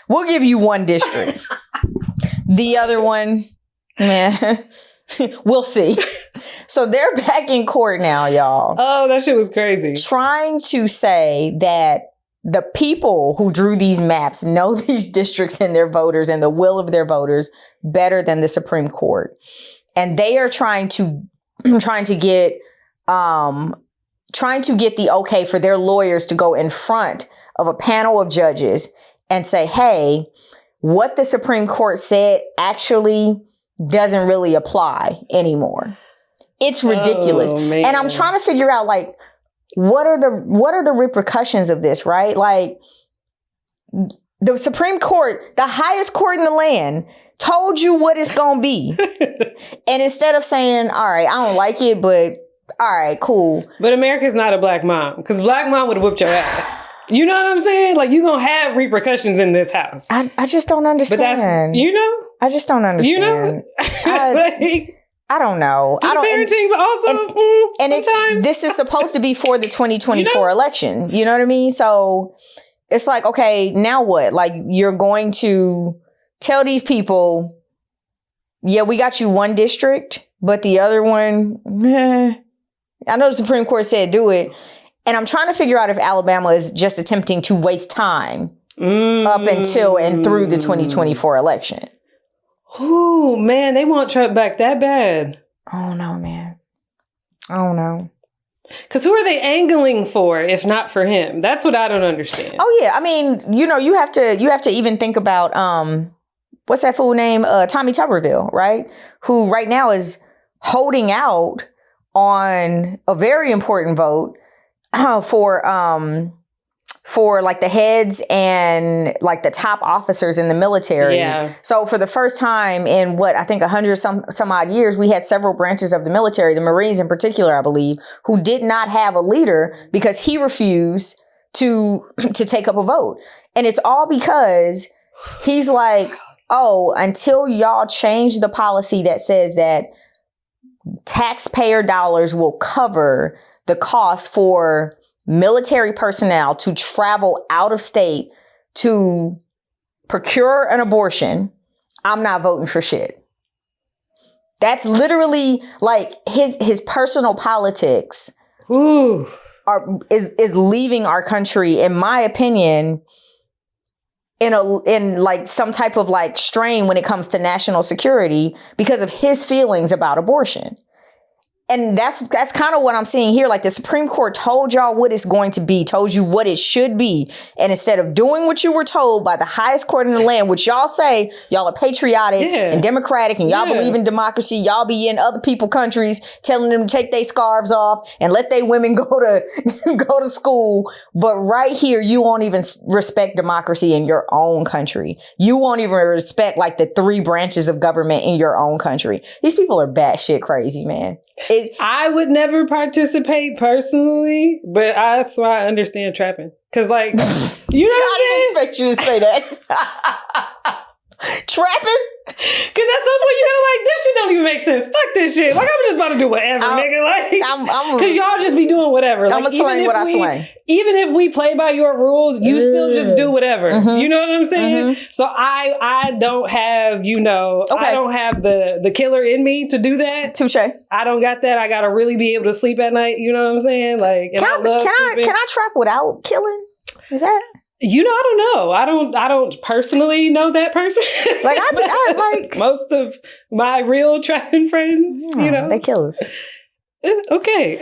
we'll give you one district. The other one, man, we'll see. So they're back in court now, y'all. Oh, that shit was crazy. Trying to say that the people who drew these maps know these districts and their voters and the will of their voters better than the Supreme Court. And they are trying to get the okay for their lawyers to go in front of a panel of judges and say, hey, what the Supreme Court said actually doesn't really apply anymore. It's ridiculous. Oh, and I'm trying to figure out, like, what are the repercussions of this, right? Like, the Supreme Court, the highest court in the land, told you what it's going to be. And instead of saying, all right, I don't like it, but all right, cool. But America's not a black mom, because black mom would have whooped your ass. You know what I'm saying? Like, you're going to have repercussions in this house. I just don't understand. But that's, I just don't understand. I don't know. I don't. Parenting, but also sometimes. This is supposed to be for the 2024 election. You know what I mean? So it's like, okay, now what? Like, you're going to tell these people, yeah, we got you one district, but the other one, I know the Supreme Court said do it. And I'm trying to figure out if Alabama is just attempting to waste time up until and through the 2024 election. Ooh, man, they want Trump back that bad. I don't know, man. I don't know. Because who are they angling for if not for him? That's what I don't understand. Oh, yeah. I mean, you know, you have to even think about, what's that fool name? Tommy Tuberville, right? Who right now is holding out on a very important vote for like the heads and like the top officers in the military. Yeah. So for the first time in what I think 100 some odd years, we had several branches of the military, the Marines in particular, I believe, who did not have a leader because he refused to take up a vote. And it's all because he's like, oh, until y'all change the policy that says that taxpayer dollars will cover the cost for military personnel to travel out of state to procure an abortion, I'm not voting for shit. That's literally like his personal politics is leaving our country, in my opinion, in like some type of like strain when it comes to national security because of his feelings about abortion. And that's kind of what I'm seeing here. Like, the Supreme Court told y'all what it's going to be, told you what it should be. And instead of doing what you were told by the highest court in the land, which y'all say y'all are patriotic and democratic and y'all believe in democracy, y'all be in other people's countries telling them to take their scarves off and let their women go to school. But right here, you won't even respect democracy in your own country. You won't even respect like the 3 branches of government in your own country. These people are batshit crazy, man. I would never participate personally, but that's why I understand trapping. Because, like, you know what I'm saying? I didn't expect you to say that. Trapping? Because at some point you're gonna like, this shit don't even make sense. Fuck this shit. Like, I'm just about to do whatever, nigga. Like, because y'all just be doing whatever. I'm gonna slang what I slang. Even if we play by your rules, you still just do whatever. You know what I'm saying? So I don't have, I don't have the killer in me to do that. Touche. I don't got that. I gotta really be able to sleep at night. You know what I'm saying? Like, can I trap without killing? Is that? I don't know. I don't personally know that person. Like I like most of my real trapping friends. They killers. Okay.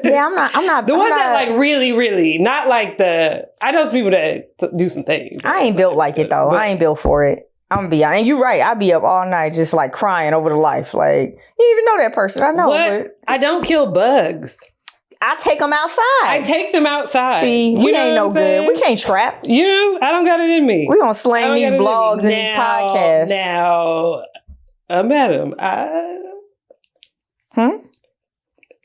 Yeah, I'm not. The ones that like really, really, not like I know some people that do some things. I ain't built like it though. I ain't built for it. I'm gonna be honest. And you're right. I be up all night just like crying over the life. Like, you didn't even know that person. I know. But I don't kill bugs. I take them outside. I take them outside. See, we ain't no good. We can't trap. I don't got it in me. We gonna slang these blogs and these podcasts. Now, madam,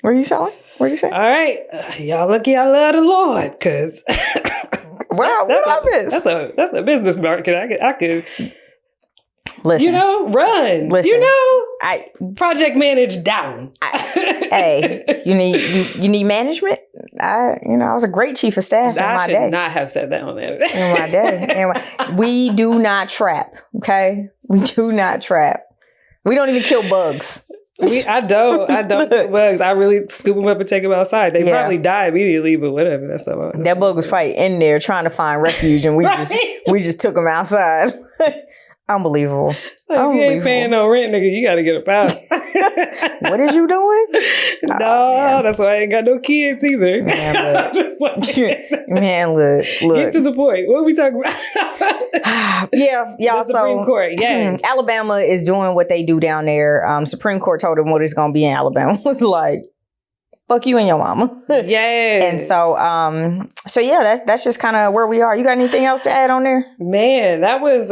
What are you selling? What are you saying? All right, y'all lucky I love the Lord, because that's a business market. I could. Listen, run. Listen, I project manage down. Hey, you need management. I was a great chief of staff in my day. I should not have said that on there. In my day, we do not trap. Okay, we do not trap. We don't even kill bugs. I don't kill bugs. I really scoop them up and take them outside. They probably die immediately, but whatever. That's something. That bug was probably in there trying to find refuge, and we just took him outside. Unbelievable. Like, you ain't paying no rent, nigga. You got to get up out. What is you doing? No, that's why I ain't got no kids either. Man, look. Get to the point. What are we talking about? Yeah, y'all. The Supreme Court, yes. Alabama is doing what they do down there. Supreme Court told them what it's going to be in Alabama. It was like, fuck you and your mama. Yes. And so yeah, that's just kind of where we are. You got anything else to add on there? Man, that was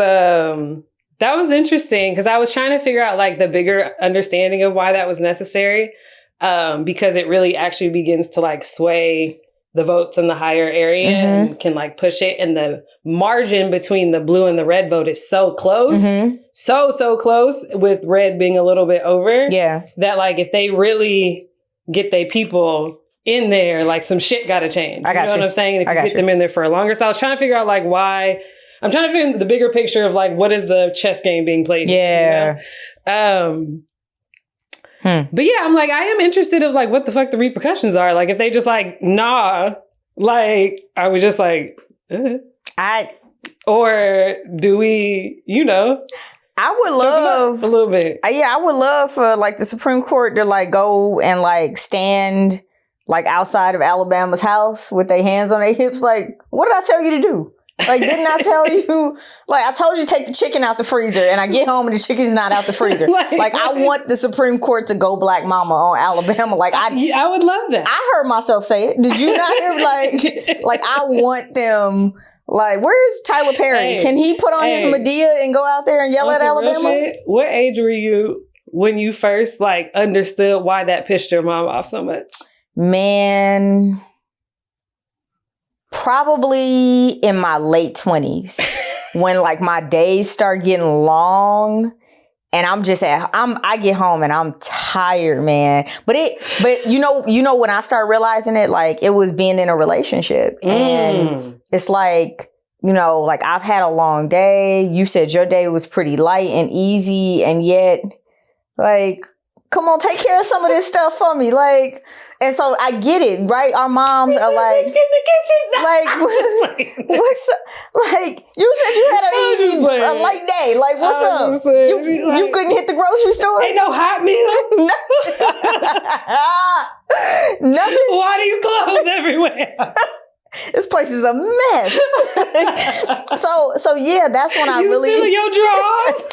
interesting, because I was trying to figure out like the bigger understanding of why that was necessary, because it really actually begins to like sway the votes in the higher area and can like push it. And the margin between the blue and the red vote is so close, so close, with red being a little bit over. Yeah. That like if they really get their people in there, like some shit got to change. You know what I'm saying? And if you get them in there for longer. So I was trying to figure out like why. I'm trying to figure out the bigger picture of like what is the chess game being played. Yeah. But yeah, I'm like, I am interested of like what the fuck the repercussions are. Like if they just like, nah, like I was just like, or do we, I would love a little bit. I would love for like the Supreme Court to like go and like stand like outside of Alabama's house with their hands on their hips. Like, what did I tell you to do? Like, didn't I tell you? Like, I told you to take the chicken out the freezer, and I get home and the chicken's not out the freezer. Like, I want the Supreme Court to go Black Mama on Alabama. Like, I would love that. I heard myself say it. Did you not hear? Like I want them. Like, where's Tyler Perry? Can he put on his Medea and go out there and yell at Alabama? What age were you when you first like understood why that pissed your mom off so much? Man, probably in my late 20s when like my days start getting long and I'm just I get home and I'm tired, man. But you know when I start realizing it, like it was being in a relationship and it's like, like I've had a long day. You said your day was pretty light and easy, and yet like, come on, take care of some of this stuff for me. Like, and so I get it, right? Our moms are like, in the kitchen. Like, what's up? Like, you said you had a light day. Like, what's up? You couldn't hit the grocery store? Ain't no hot meal? Nothing. Why these clothes everywhere? This place is a mess. So yeah, that's when I really. You your drawers?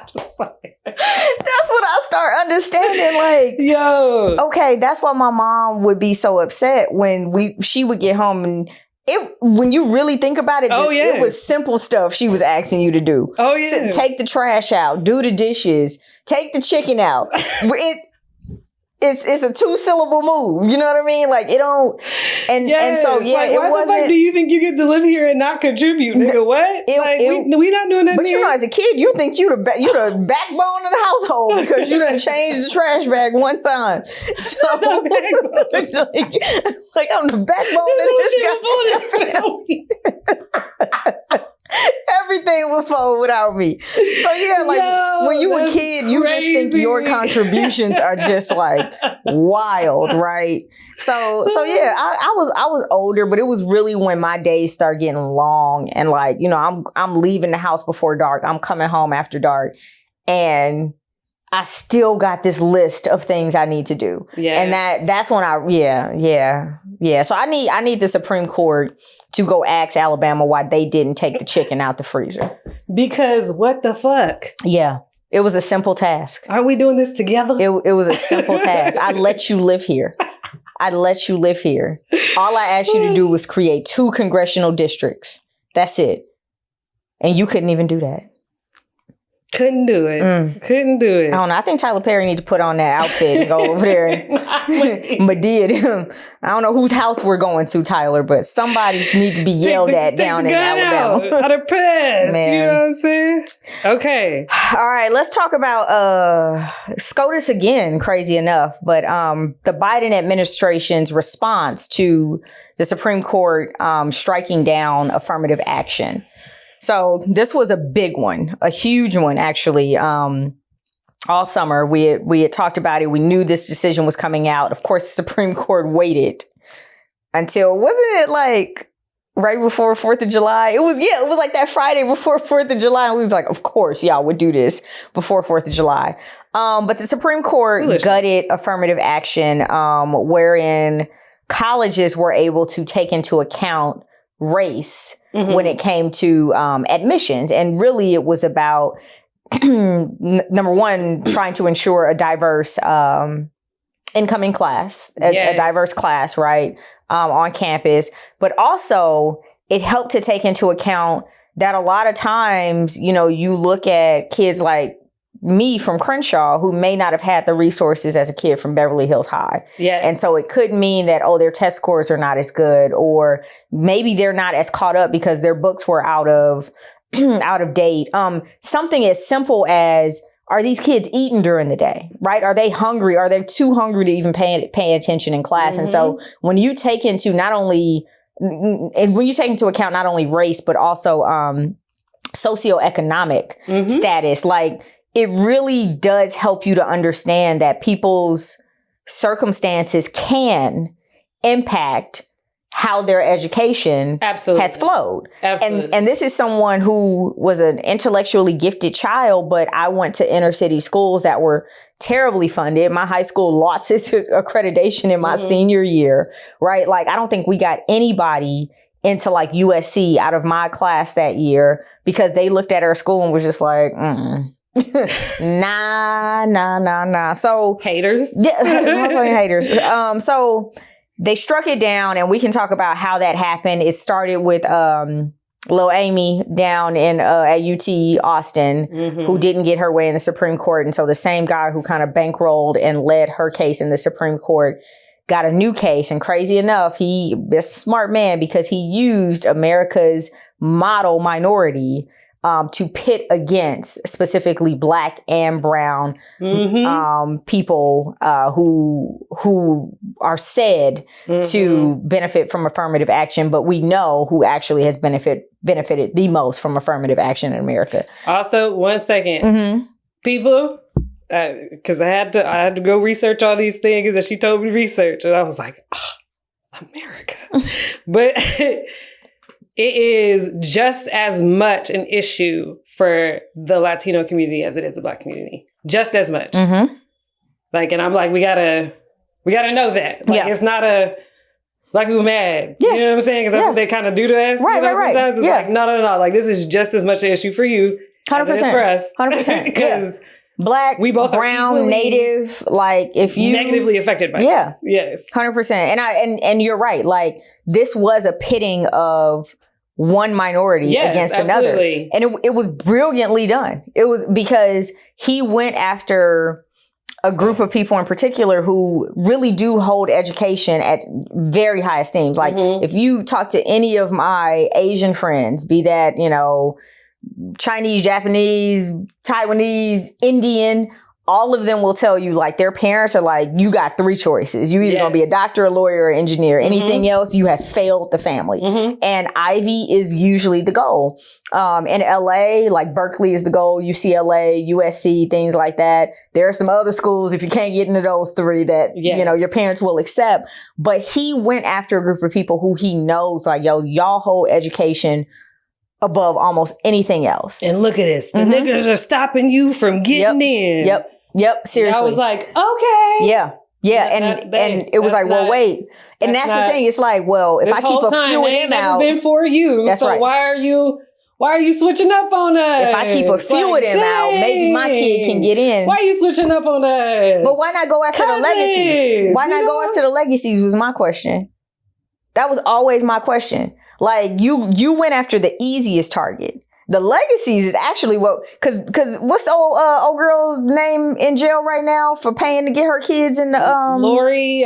That's what I start understanding. Like, yo, okay, that's why my mom would be so upset when she would get home and when you really think about it, it was simple stuff she was asking you to do. Oh yeah, take the trash out, do the dishes, take the chicken out. it's a 2-syllable move. You know what I mean? Like it don't. And so yeah, like, it why wasn't. the fuck do you think you get to live here and not contribute, nigga? What? We not doing that. But you know, as a kid, you think you the backbone of the household because you done changed the trash bag one time. So like I'm the backbone of this. Everything would fold without me. So yeah, like when you a kid, you just think your contributions are just like wild, right? So yeah, I was older, but it was really when my days start getting long and like, you know, I'm leaving the house before dark. I'm coming home after dark, and I still got this list of things I need to do. Yeah. And that's when So I need the Supreme Court to go ask Alabama why they didn't take the chicken out the freezer. Because what the fuck? Yeah. It was a simple task. Are we doing this together? It was a simple task. I let you live here. All I asked you to do was create 2 congressional districts. That's it. And you couldn't even do that. Couldn't do it. Couldn't do it. I don't know. I think Tyler Perry need to put on that outfit and go over there and Medea him. I don't know whose house we're going to, Tyler, but somebody need to be yelled at down in Alabama. Out of press. Man. You know what I'm saying? Okay. All right. Let's talk about SCOTUS again, crazy enough. But the Biden administration's response to the Supreme Court striking down affirmative action. So this was a big one, a huge one, actually. All summer, we had talked about it. We knew this decision was coming out. Of course, the Supreme Court waited until, wasn't it like right before 4th of July? It was like that Friday before 4th of July. And we was like, of course, y'all would do this before 4th of July. But the Supreme Court gutted affirmative action, wherein colleges were able to take into account race when it came to admissions. And really it was about, number one, trying to ensure a diverse incoming class, a diverse class, right, on campus. But also it helped to take into account that a lot of times, you know, you look at kids like me from Crenshaw who may not have had the resources as a kid from Beverly Hills High. Yes. And so it could mean that, their test scores are not as good, or maybe they're not as caught up because their books were out of date. Something as simple as, are these kids eating during the day, right? Are they hungry? Are they too hungry to even pay attention in class? And so when you take into account not only race, but also socioeconomic status, like, it really does help you to understand that people's circumstances can impact how their education has flowed. Absolutely. And this is someone who was an intellectually gifted child, but I went to inner city schools that were terribly funded. My high school lost its accreditation in my senior year, right? Like, I don't think we got anybody into like USC out of my class that year because they looked at our school and was just like, nah. So haters. Yeah, haters. So they struck it down, and we can talk about how that happened. It started with Lil Amy down in at UT Austin, who didn't get her way in the Supreme Court. And so the same guy who kind of bankrolled and led her case in the Supreme Court got a new case. And crazy enough, he is a smart man because he used America's model minority to pit against specifically Black and brown people who are said to benefit from affirmative action, but we know who actually has benefited the most from affirmative action in America. Also, 1 second, people, because I had to go research all these things that she told me to research, and I was like, America, but. It is just as much an issue for the Latino community as it is the Black community. Just as much. Like, and I'm like, we gotta know that. Like, it's not a Black people mad. Yeah. You know what I'm saying? Because that's what they kind of do to us. Right, sometimes it's like, no. Like, this is just as much an issue for you 100%, as it is for us. 100%. Because Black, we both brown, Native, like if you negatively affected by this. Yes. 100%. And you're right. Like, this was a pitting of one minority against another. And it was brilliantly done. It was because he went after a group of people in particular who really do hold education at very high esteem. Like if you talk to any of my Asian friends, be that, you know, Chinese, Japanese, Taiwanese, Indian, all of them will tell you like their parents are like, you got three choices. You either gonna be a doctor, a lawyer, or engineer. Anything else, you have failed the family. And Ivy is usually the goal. In LA, like Berkeley is the goal, UCLA, USC, things like that. There are some other schools, if you can't get into those three, that, you know, your parents will accept. But he went after a group of people who he knows like, yo, y'all hold education above almost anything else. And look at this. The niggas are stopping you from getting in. Yep. Seriously. And I was like, okay. Yeah. And it was like, well, wait. And that's the thing. It's like, well, if I keep a few of them out. Been for you. That's right. Why are you switching up on us? If I keep a few of them out, maybe my kid can get in. Why are you switching up on us? But why not go after the legacies? Why not go after the legacies was my question. That was always my question. Like you went after the easiest target. The legacies is actually cause what's the old girl's name in jail right now for paying to get her kids in the, Lori,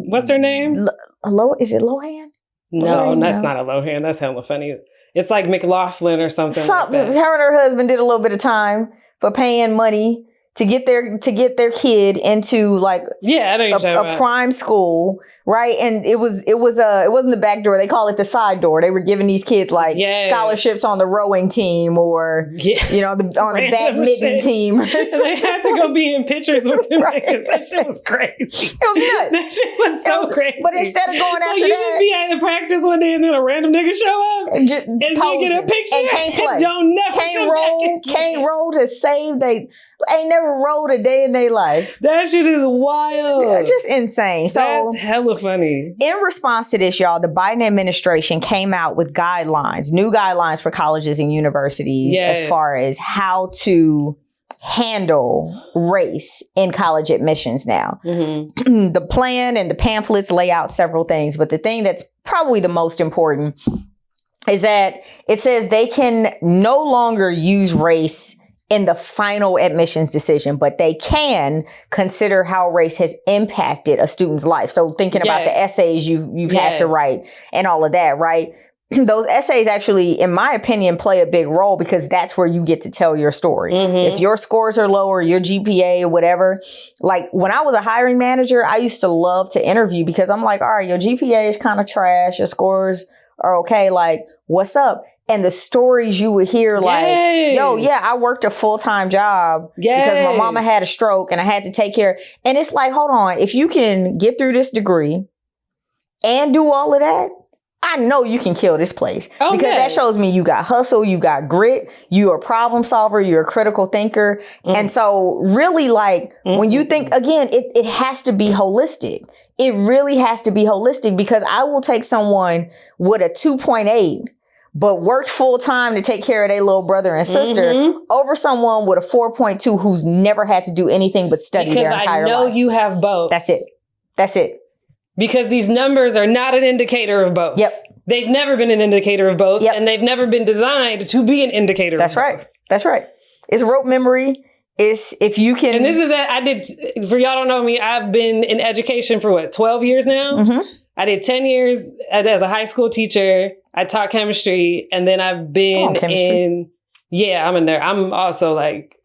what's her name? Is it Lohan? No, that's not a Lohan. That's hella funny. It's like McLaughlin or something. Like that. Her and her husband did a little bit of time for paying money to get their kid into like a prime school, right? And it wasn't the back door. They call it the side door. They were giving these kids like scholarships on the rowing team or you know on the badminton team. They had to go be in pictures with them because that shit was crazy. It was nuts. That shit was so crazy. But instead of going after you just be at the practice one day and then a random nigga show up and they get a picture and can't play. Don't never can't roll to save. They ain't never rolled a day in their life. That shit is wild. Just insane. So that's hella funny. In response to this, y'all, the Biden administration came out with new guidelines for colleges and universities as far as how to handle race in college admissions now. The plan and the pamphlets lay out several things, but the thing that's probably the most important is that it says they can no longer use race in the final admissions decision, but they can consider how race has impacted a student's life. So thinking about the essays you've had to write and all of that, right? Those essays actually, in my opinion, play a big role because that's where you get to tell your story. If your scores are low or your GPA or whatever, like when I was a hiring manager, I used to love to interview because I'm like, all right, your GPA is kind of trash. Your scores are okay. Like, what's up? And the stories you would hear like, yo, I worked a full-time job because my mama had a stroke and I had to take care. And it's like, hold on, if you can get through this degree and do all of that, I know you can kill this place because that shows me you got hustle, you got grit, you're a problem solver, you're a critical thinker. And so really like when you think, again, it has to be holistic. It really has to be holistic because I will take someone with a 2.8 but worked full time to take care of their little brother and sister over someone with a 4.2 who's never had to do anything but study their entire life. Because I know you have both. That's it. Because these numbers are not an indicator of both. Yep. They've never been an indicator of both, and they've never been designed to be an indicator of both. That's right. It's rote memory. It's if you can... And this is that for y'all don't know me, I've been in education for 12 years now? I did 10 years as a high school teacher. I taught chemistry, and then I've been in... Yeah, I'm in there. I'm also like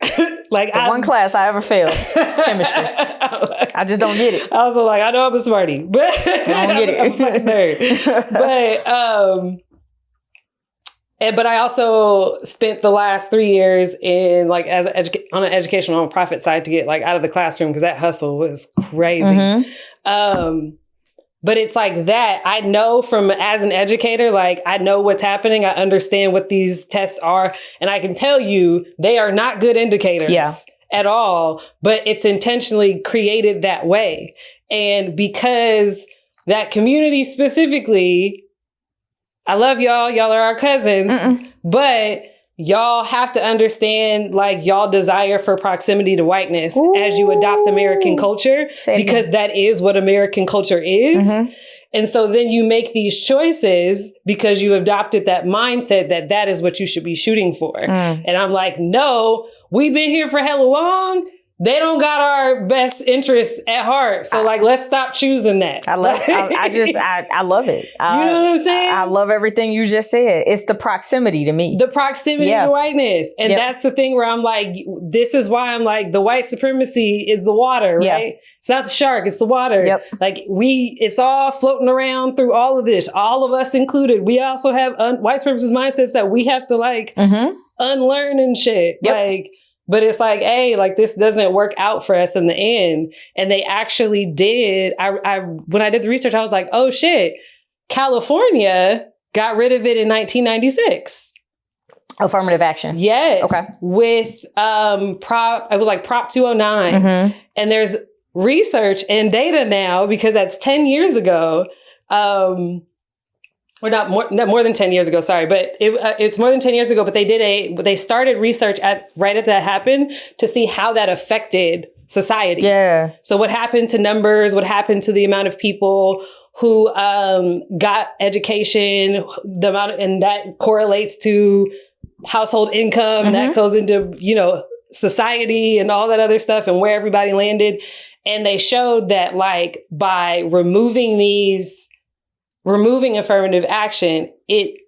one class I ever failed, chemistry. I just don't get it. I was like, I know I'm a smarty, but I don't get it. I'm a fucking nerd. But I also spent the last 3 years in like as on an educational nonprofit side to get like out of the classroom because that hustle was crazy. But it's like that. I know as an educator, like I know what's happening. I understand what these tests are. And I can tell you they are not good indicators at all, but it's intentionally created that way. And because that community specifically, I love y'all. Y'all are our cousins, but y'all have to understand like y'all desire for proximity to whiteness as you adopt American culture, because that is what American culture is. And so then you make these choices because you adopted that mindset that is what you should be shooting for. And I'm like, no, we've been here for hella long. they don't got our best interests at heart. So like, let's stop choosing that. I love it. I love it. You know what I'm saying? I love everything you just said. It's the proximity to me. The proximity to whiteness. And that's the thing where I'm like, this is why I'm like, the white supremacy is the water, right? Yeah. It's not the shark, it's the water. Yep. Like it's all floating around through all of this, all of us included. We also have white supremacist mindsets that we have to like unlearn and shit. Yep. Like, but it's like, hey, like this doesn't work out for us in the end. And they actually did. When I did the research, I was like, oh shit, California got rid of it in 1996. Affirmative action. Yes. Okay. With it was like Prop 209. And there's research and data now, because that's 10 years ago. Or not more than 10 years ago, sorry, but it's more than 10 years ago, but they started research right after that happened to see how that affected society. Yeah. So what happened to numbers, what happened to the amount of people who got education, the amount, and that correlates to household income, that goes into, society and all that other stuff and where everybody landed. And they showed that like by removing affirmative action, it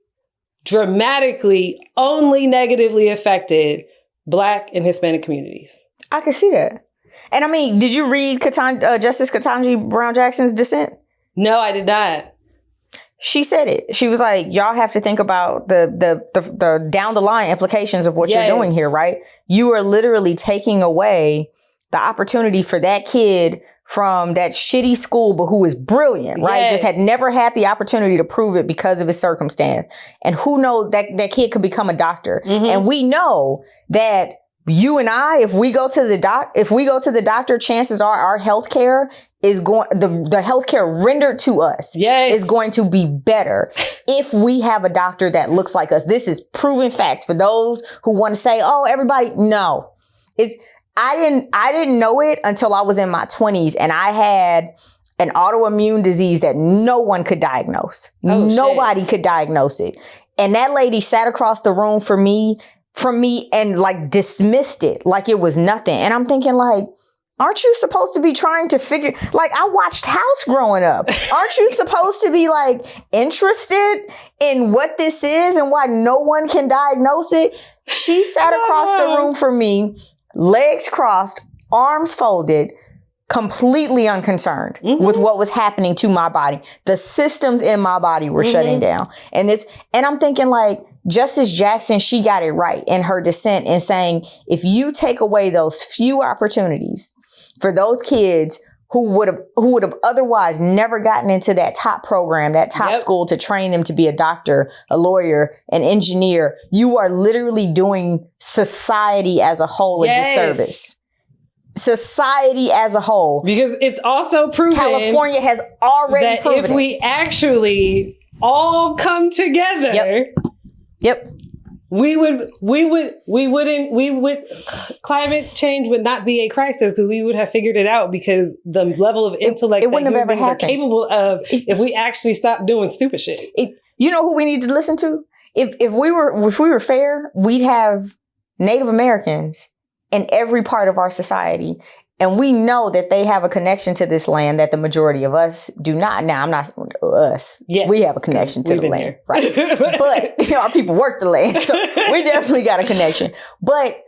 dramatically only negatively affected Black and Hispanic communities. I can see that. And I mean, did you read Justice Ketanji Brown Jackson's dissent? No, I did not. She said it. She was like, y'all have to think about the down the line implications of what you're doing here, right? You are literally taking away the opportunity for that kid from that shitty school, but who is brilliant, right? Just had never had the opportunity to prove it because of his circumstance. And who knows that kid could become a doctor. And we know that you and I, if we go to the doctor, chances are our healthcare is going, the healthcare rendered to us is going to be better if we have a doctor that looks like us. This is proven facts for those who want to say, oh, everybody, no. I didn't know it until I was in my 20s, and I had an autoimmune disease that no one could diagnose. Nobody could diagnose it. And that lady sat across the room from me and like dismissed it like it was nothing. And I'm thinking like, aren't you supposed to be trying to figure, like I watched House growing up. Aren't you supposed to be like interested in what this is and why no one can diagnose it? She sat across the room from me, legs crossed, arms folded, completely unconcerned with what was happening to my body. The systems in my body were shutting down. And I'm thinking like, Justice Jackson, she got it right in her dissent in saying, if you take away those few opportunities for those kids who would have otherwise never gotten into that top program, that top school to train them to be a doctor, a lawyer, an engineer, you are literally doing society as a whole a disservice. Society as a whole. Because it's also proven California has already proven if we actually all come together, climate change would not be a crisis because we would have figured it out because the level of intellect that human beings are capable of if we actually stop doing stupid shit. You know who we need to listen to? If we were fair, we'd have Native Americans in every part of our society. And we know that they have a connection to this land that the majority of us do not. Now, I'm not us. Yes, we have a connection to the land, right? But our people work the land, so we definitely got a connection. But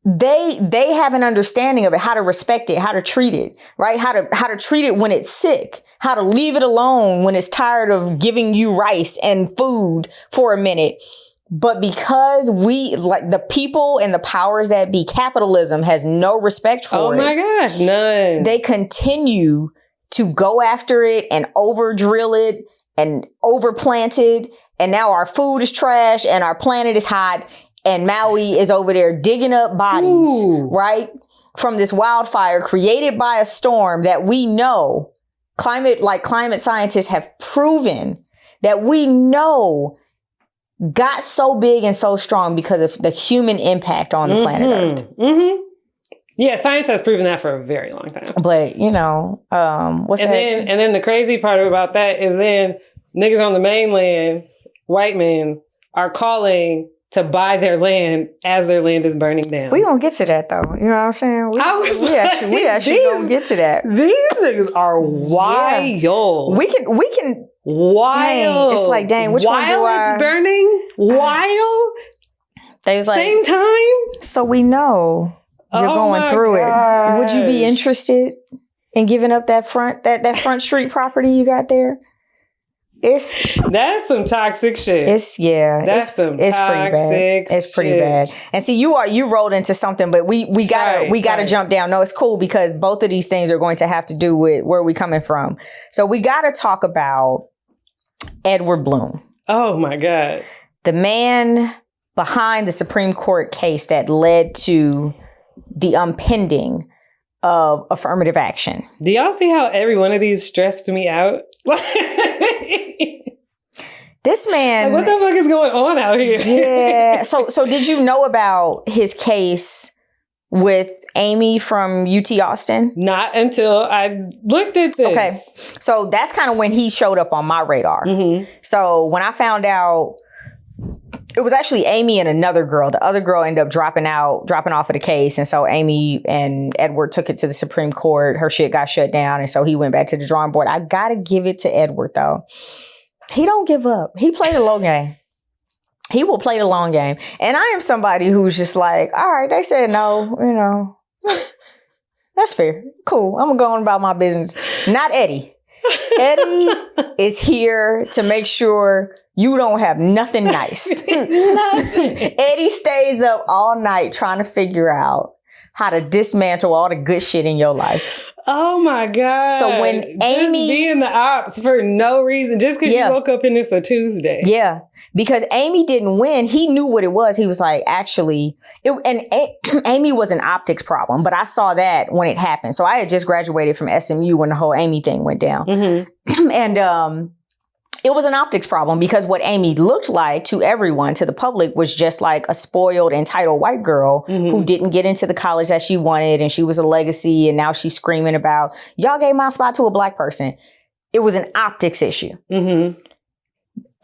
they have an understanding of it, how to respect it, how to treat it, right? How to treat it when it's sick, how to leave it alone when it's tired of giving you rice and food for a minute. But because we, like the people and the powers that be, capitalism has no respect for it. Oh my gosh, none. They continue to go after it and over drill it and overplant it. And now our food is trash and our planet is hot. And Maui is over there digging up bodies, right? From this wildfire created by a storm that we know, climate scientists have proven that we know got so big and so strong because of the human impact on the planet Earth. Yeah, science has proven that for a very long time. But, And then the crazy part about that is then niggas on the mainland, white men, are calling to buy their land as their land is burning down. We gonna get to that though. You know what I'm saying? We actually gonna get to that. These niggas are wild. Yeah. We can wild. Dang, it's like, dang, which one do I? It's burning. Wild. They was like, same time. So we know you're going through it. Would you be interested in giving up that front street property you got there? That's some toxic shit. It's pretty bad. It's pretty bad. And see, you rolled into something, but we gotta jump down. No, it's cool because both of these things are going to have to do with where we coming from. So we gotta talk about Edward Blum. Oh my God. The man behind the Supreme Court case that led to the impending of affirmative action. Do y'all see how every one of these stressed me out? This man, like, what the fuck is going on out here? Yeah. So did you know about his case with Amy from UT Austin? Not until I looked at this. Okay. So that's kind of when he showed up on my radar. Mm-hmm. So when I found out, it was actually Amy and another girl. The other girl ended up dropping off of the case. And so Amy and Edward took it to the Supreme Court. Her shit got shut down. And so he went back to the drawing board. I got to give it to Edward, though. He don't give up. He played a long game. He will play the long game. And I am somebody who's just like, all right, they said no, you know, that's fair. Cool. I'm going to go on about my business. Not Eddie. Eddie is here to make sure you don't have nothing nice. Eddie stays up all night trying to figure out how to dismantle all the good shit in your life. Oh my God. So when Amy... Just being the ops for no reason, just because you woke up and it's a Tuesday. Yeah. Because Amy didn't win. He knew what it was. He was like, actually... Amy was an optics problem, but I saw that when it happened. So I had just graduated from SMU when the whole Amy thing went down. Mm-hmm. And it was an optics problem because what Amy looked like to everyone, to the public, was just like a spoiled, entitled white girl who didn't get into the college that she wanted, and she was a legacy, and now she's screaming about, y'all gave my spot to a black person. It was an optics issue. Mm-hmm.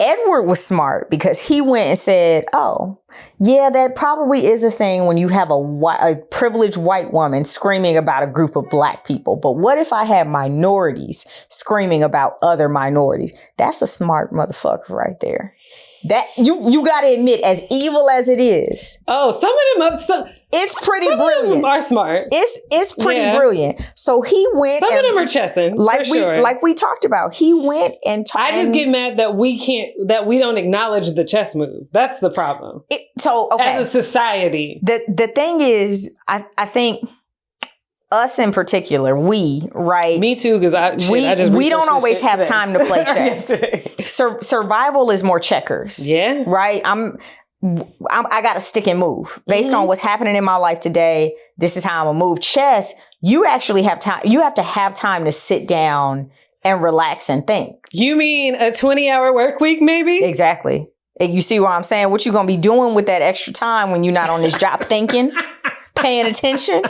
Edward was smart because he went and said, oh, yeah, that probably is a thing when you have a privileged white woman screaming about a group of black people. But what if I had minorities screaming about other minorities? That's a smart motherfucker right there. That you got to admit, as evil as it is. Oh, some of them it's pretty brilliant. Of them are smart. It's pretty brilliant. So he went. Some of them are chessing, like we talked about. He went and I just get mad that we don't acknowledge the chess move. That's the problem. As a society, the thing is, I think. Us in particular, right? Me too, because we don't always have time to play chess. Survival is more checkers. Yeah. Right? I got to stick and move. Based on what's happening in my life today, this is how I'm going to move. Chess, you actually have time. You have to have time to sit down and relax and think. You mean a 20-hour work week, maybe? Exactly. You see what I'm saying? What you going to be doing with that extra time when you're not on this job thinking? Paying attention.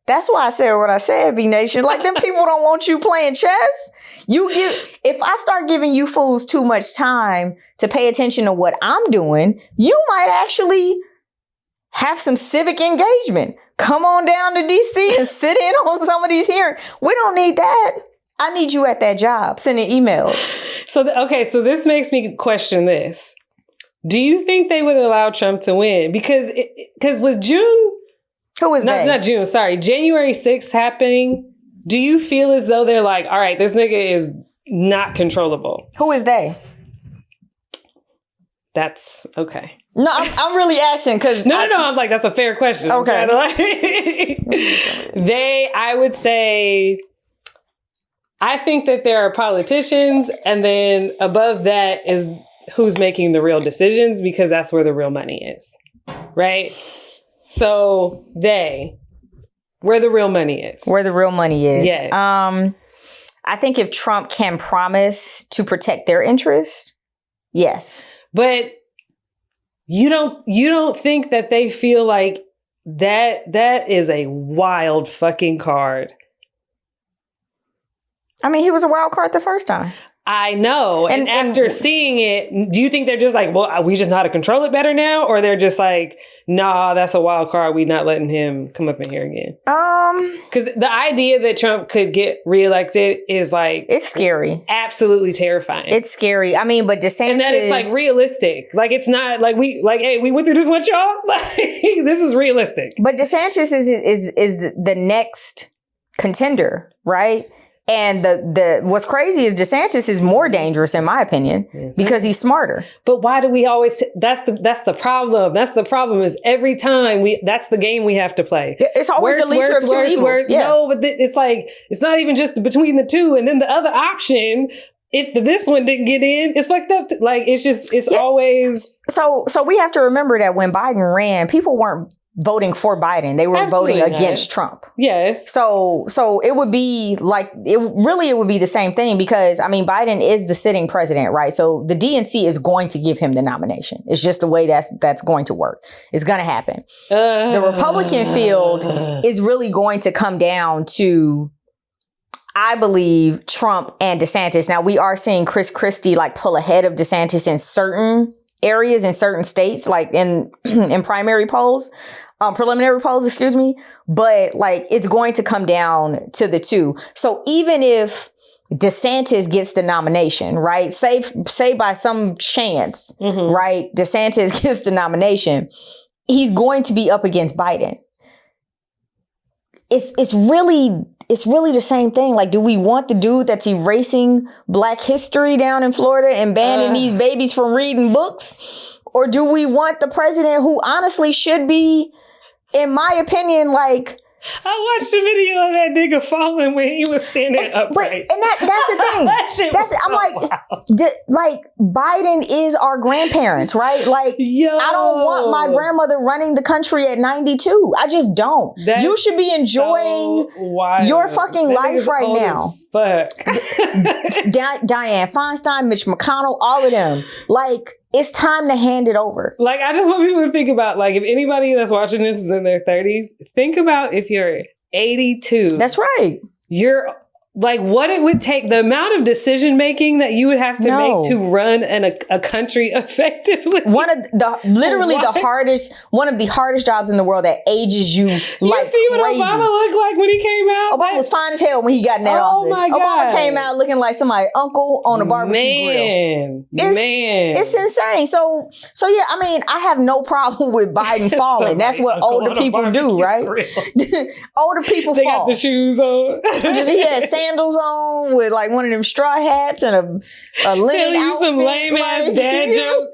That's why I said what I said, B Nation. Like, them people don't want you playing chess. If I start giving you fools too much time to pay attention to what I'm doing, you might actually have some civic engagement. Come on down to DC and sit in on some of these hearings. We don't need that. I need you at that job, sending emails. So this makes me question this. Do you think they would allow Trump to win? Because with June... Who is that? Not June, sorry. January 6th happening. Do you feel as though they're like, all right, this nigga is not controllable? Who is they? That's okay. No, I'm really asking because... No. I'm like, that's a fair question. Okay. I would say, I think that there are politicians, and then above that is who's making the real decisions, because that's where the real money is. Right? So where the real money is. Where the real money is. Yes. I think if Trump can promise to protect their interest, yes. But you don't think that they feel like that is a wild fucking card. I mean, he was a wild card the first time. I know. And after seeing it, do you think they're just like, well, we just know how to control it better now? Or they're just like, nah, that's a wild card. We not letting him come up in here again. Because the idea that Trump could get reelected is like... It's scary. Absolutely terrifying. It's scary. I mean, but DeSantis... And that it's like realistic. Like it's not like hey, we went through this once, y'all. Like this is realistic. But DeSantis is the next contender, right? And the what's crazy is DeSantis is more dangerous, in my opinion, because he's smarter. But why do we always? That's the problem. That's the problem. Is every time that's the game we have to play. It's always the leader of two evils. Yeah. No, but it's like it's not even just between the two, and then the other option. If this one didn't get in, it's fucked up. Like it's always. So we have to remember that when Biden ran, people weren't voting for Biden. They were voting against Trump. Yes. So it would be like, it would be the same thing because, I mean, Biden is the sitting president, right? So the DNC is going to give him the nomination. It's just the way that's going to work. It's going to happen. The Republican field is really going to come down to, I believe, Trump and DeSantis. Now, we are seeing Chris Christie like pull ahead of DeSantis in certain areas in certain states, like in preliminary polls, excuse me. But like, it's going to come down to the two. So even if DeSantis gets the nomination, right? Say by some chance, right? DeSantis gets the nomination. He's going to be up against Biden. It's really the same thing. Like, do we want the dude that's erasing Black history down in Florida and banning these babies from reading books? Or do we want the president who honestly should be, in my opinion, like... I watched a video of that nigga falling when he was standing upright. And that's the thing. I'm like, Biden is our grandparents, right? Like, I don't want my grandmother running the country at 92. I just don't. You should be enjoying your fucking life right now. Fuck. Dianne Feinstein, Mitch McConnell, all of them. Like, it's time to hand it over. Like, I just want people to think about, like, if anybody that's watching this is in their 30s, think about if you're 82. That's right. You're, like, what it would take, the amount of decision making that you would have to make to run a country effectively. One of the hardest jobs in the world that ages you like crazy. You see what Obama looked like when he came out? Obama was fine as hell when he got in that office. Oh my God. Obama came out looking like somebody's uncle on a barbecue grill. It's insane. So yeah, I mean, I have no problem with Biden falling. That's what older people do, right? Older people fall. They got the shoes on. He had sandals on with like one of them straw hats and a linen outfit. Some lame ass dad joke.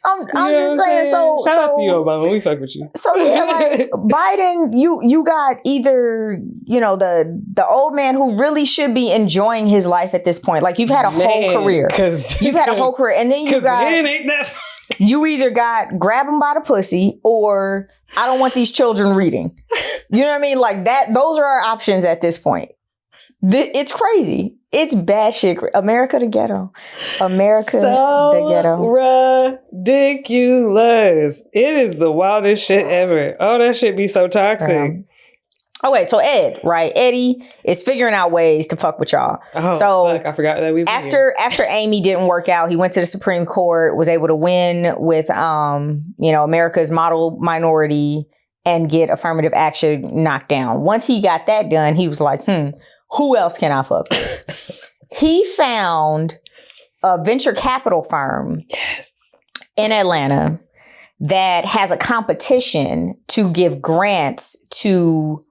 I'm just saying. So shout out to you, Obama. We fuck with you. So yeah, like Biden, you got either the old man who really should be enjoying his life at this point. Like you've had a whole career. You've had a whole career, and then you got ain't that you either got grab him by the pussy or I don't want these children reading. You know what I mean? Like that. Those are our options at this point. It's crazy. It's bad shit. America the ghetto. America the ghetto. Ridiculous. It is the wildest shit ever. Oh, that shit be so toxic. Okay, so Ed, right? Eddie is figuring out ways to fuck with y'all. Oh, so fuck, I forgot that we were after Amy didn't work out, he went to the Supreme Court, was able to win with America's model minority and get affirmative action knocked down. Once he got that done, he was like, who else can I fuck with? He found a venture capital firm in Atlanta that has a competition to give grants to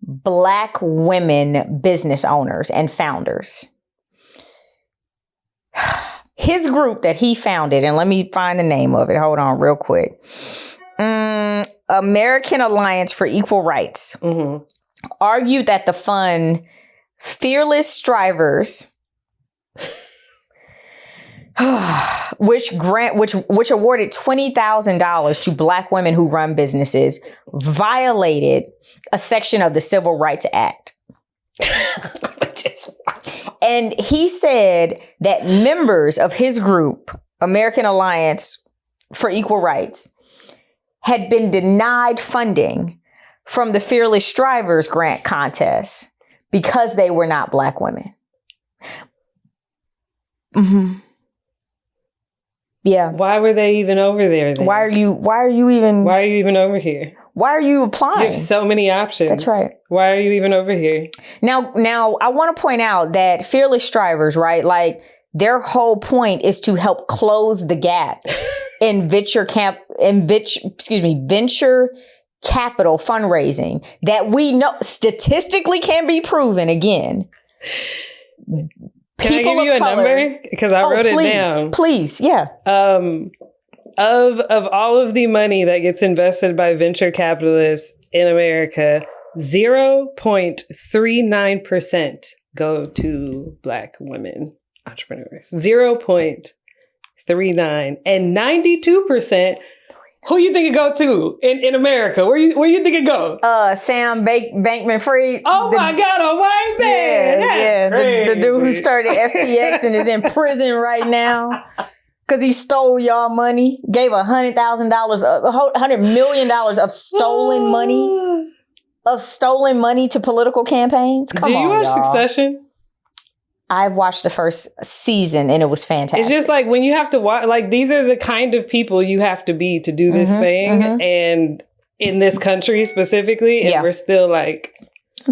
Black women business owners and founders. His group that he founded, and let me find the name of it. Hold on real quick. American Alliance for Equal Rights argued that the fund Fearless Strivers, which awarded $20,000 to Black women who run businesses, violated a section of the Civil Rights Act. And he said that members of his group, American Alliance for Equal Rights, had been denied funding from the Fearless Strivers grant contest because they were not Black women. Mm-hmm. Yeah. Why were they even over there then? Why are you even over here? Why are you applying? You have so many options. That's right. Why are you even over here? Now I want to point out that fearless strivers, right? Like their whole point is to help close the gap in venture capital fundraising that we know statistically can be proven again. Can I give you a number? Because I wrote it down. Please, yeah. Of all of the money that gets invested by venture capitalists in America, 0.39% go to Black women entrepreneurs. 0.39, and 92%. Who you think it go to in America? Where you think it go? Sam Bankman-Fried. Oh my God, a white man. That's the dude who started FTX and is in prison right now because he stole y'all money. Gave $100 million of stolen money to political campaigns. Come on, do you watch y'all. Succession? I've watched the first season and it was fantastic. It's just like when you have to watch, like these are the kind of people you have to be to do this thing. And in this country specifically, and we're still like...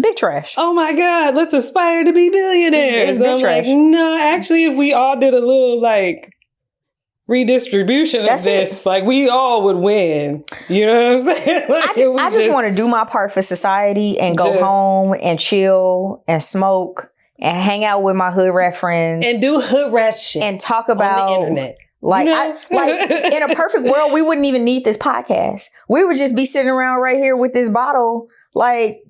Big trash. Oh my God, let's aspire to be billionaires. It's big trash. Like, no, actually, if we all did a little like redistribution of this, like we all would win. You know what I'm saying? Like, I just want to do my part for society and go home and chill and smoke and hang out with my hood rat friends. And do hood rat shit. And talk about... on the internet. Like, in a perfect world, we wouldn't even need this podcast. We would just be sitting around right here with this bottle, like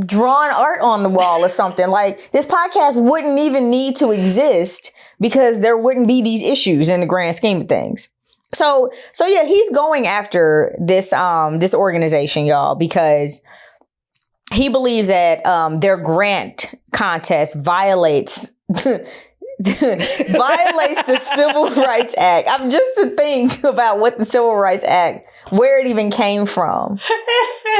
drawing art on the wall or something. Like, this podcast wouldn't even need to exist because there wouldn't be these issues in the grand scheme of things. So yeah, he's going after this organization, y'all, because he believes that their grant contest violates the Civil Rights Act. I'm just to think about what the Civil Rights Act, where it even came from.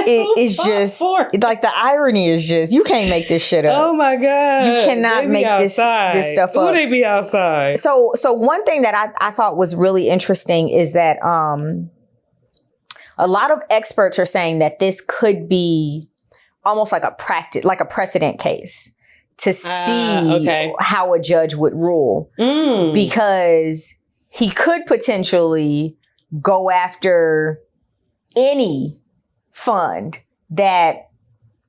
It's just like the irony is just you can't make this shit up. Oh my God. You cannot make this stuff up. Who they be outside? So one thing that I thought was really interesting is that a lot of experts are saying that this could be almost like a precedent case to see how a judge would rule, because he could potentially go after any fund that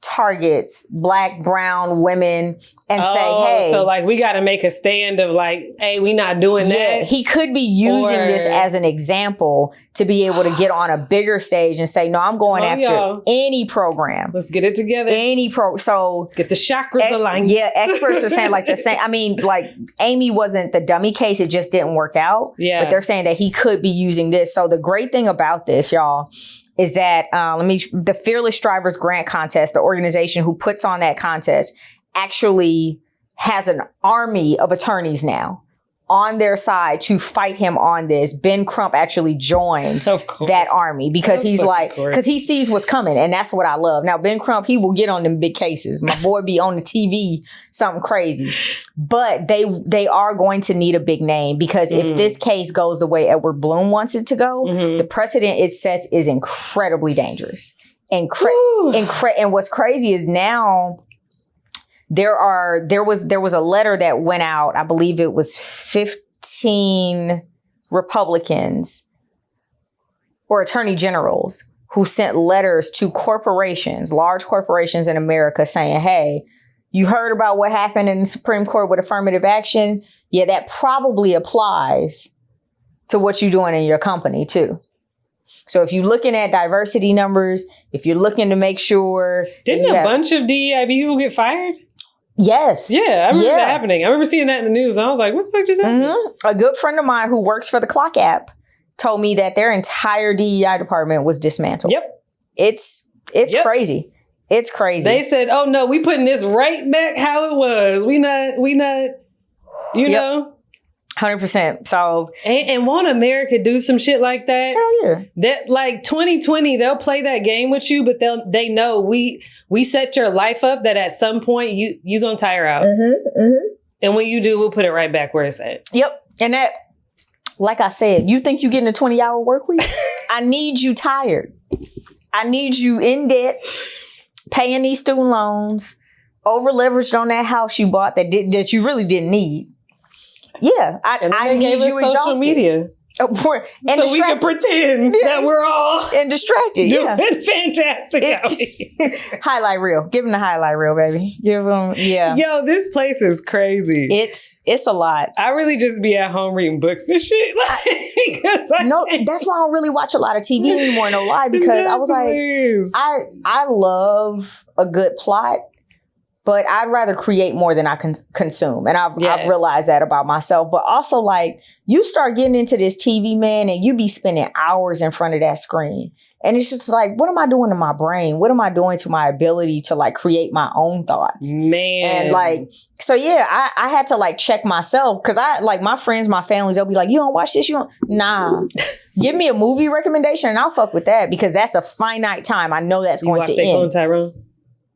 targets Black, brown women and say, hey. So like we got to make a stand of like, hey, we not doing that. He could be using this as an example to be able to get on a bigger stage and say, no, I'm going after any program. Let's get it together. So let's get the chakras aligned. Yeah, experts are saying like the same. I mean, like Amy wasn't the dummy case. It just didn't work out. Yeah. But they're saying that he could be using this. So the great thing about this, y'all, is that the Fearless Strivers Grant Contest, the organization who puts on that contest, actually has an army of attorneys now on their side to fight him on this. Ben Crump actually joined that army because because he sees what's coming, and that's what I love. Now, Ben Crump, he will get on them big cases. My boy be on the TV, something crazy. But they are going to need a big name because if this case goes the way Edward Blum wants it to go, the precedent it sets is incredibly dangerous. And what's crazy is now there was a letter that went out. I believe it was 15 Republicans or attorney generals who sent letters to corporations, large corporations in America saying, hey, you heard about what happened in the Supreme Court with affirmative action? Yeah, that probably applies to what you're doing in your company too. So if you're looking at diversity numbers, if you're looking to make sure... Didn't a bunch of DEIB people get fired? Yes. Yeah, I remember that happening. I remember seeing that in the news and I was like, what the fuck just happened? A good friend of mine who works for the Clock app told me that their entire DEI department was dismantled. Yep. It's crazy. It's crazy. They said, oh no, we putting this right back how it was. We not, you know? 100%. So and won't America do some shit like that? Hell yeah. That like 2020, they'll play that game with you, but they know we set your life up that at some point you gonna tire out. And when you do, we'll put it right back where it's at. Yep. And that, like I said, you think you're getting a 20-hour work week? I need you tired. I need you in debt, paying these student loans, over leveraged on that house you bought that you really didn't need. Yeah, I need you exhausted. Social media. And so we can pretend that we're all and distracted. Doing fantastic out here. Highlight reel. Give them the highlight reel, baby. Give them, yeah. Yo, this place is crazy. It's a lot. I really just be at home reading books and shit. That's why I don't really watch a lot of TV anymore, no lie, because I was like, I love a good plot. But I'd rather create more than I can consume. And I've realized that about myself. But also, like, you start getting into this TV, man, and you be spending hours in front of that screen. And it's just like, what am I doing to my brain? What am I doing to my ability to, like, create my own thoughts? Man. And, like, so, yeah, I had to, like, check myself. Because my friends, my families, they'll be like, you don't watch this? You don't? Nah. Give me a movie recommendation and I'll fuck with that. Because that's a finite time. I know that's going to end. Tyrone?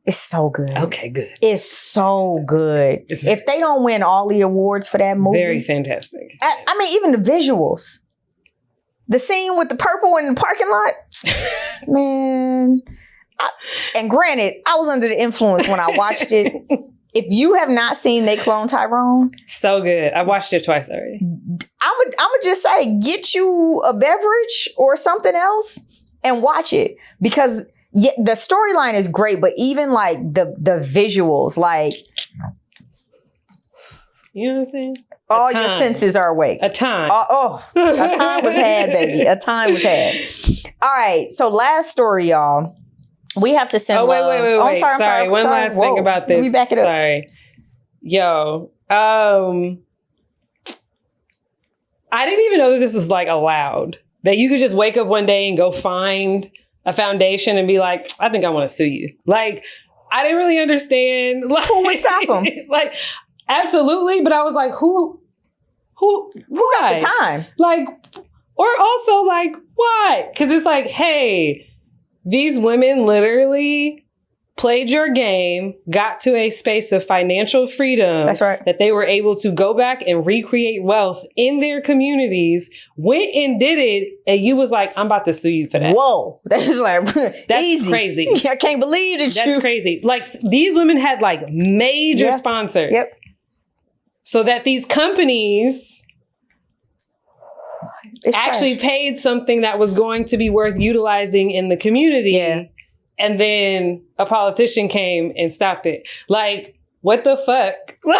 It's so good. Okay, good. It's so good. If they don't win all the awards for that movie. Very fantastic. I mean, even the visuals. The scene with the purple in the parking lot. Man. And granted, I was under the influence when I watched it. If you have not seen They Clone Tyrone. So good. I've watched it twice already. I'm going to just say, get you a beverage or something else and watch it. Because... yeah, the storyline is great, but even like the visuals, like, you know what I'm saying? All your senses are awake. A time. A time was had, baby. A time was had. All right. So last story, y'all. We have to send. Wait. I'm sorry. One last thing about this. Let me back it up. Sorry. Yo. I didn't even know that this was like allowed. That you could just wake up one day and go find a foundation and be like, I think I want to sue you. Like, I didn't really understand. Like, who would stop them? Like, absolutely. But I was like, who got the time? Like, or also like, why? Because it's like, hey, these women literally played your game, got to a space of financial freedom. That's right. That they were able to go back and recreate wealth in their communities, went and did it, and you was like, I'm about to sue you for that. Whoa. That's like, that's easy. Crazy. I can't believe that That's crazy. Like, these women had like major sponsors. Yep. So that these companies actually paid something that was going to be worth utilizing in the community. Yeah. And then a politician came and stopped it. Like, what the fuck? But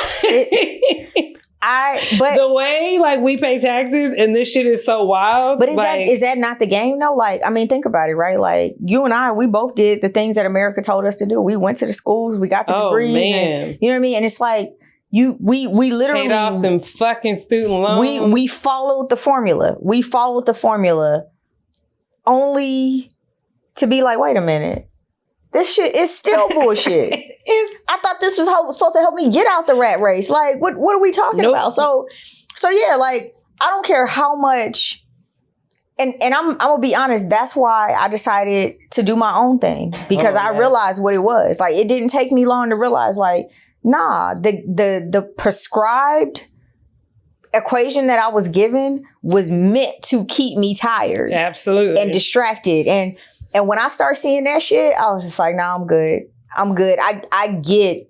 the way like we pay taxes and this shit is so wild. But is that not the game though? Like, I mean, think about it, right? Like, you and I, we both did the things that America told us to do. We went to the schools, we got the degrees, and, you know what I mean? And it's like we literally paid off them fucking student loans. We followed the formula. We followed the formula only to be like, wait a minute. This shit is still bullshit. I thought this was supposed to help me get out the rat race. Like, what are we talking about? So yeah, like, I don't care how much. And I'm gonna be honest. That's why I decided to do my own thing, because I realized what it was. Like, it didn't take me long to realize, like, nah, the prescribed equation that I was given was meant to keep me tired, absolutely, and distracted. And when I start seeing that shit, I was just like, nah, I'm good. I get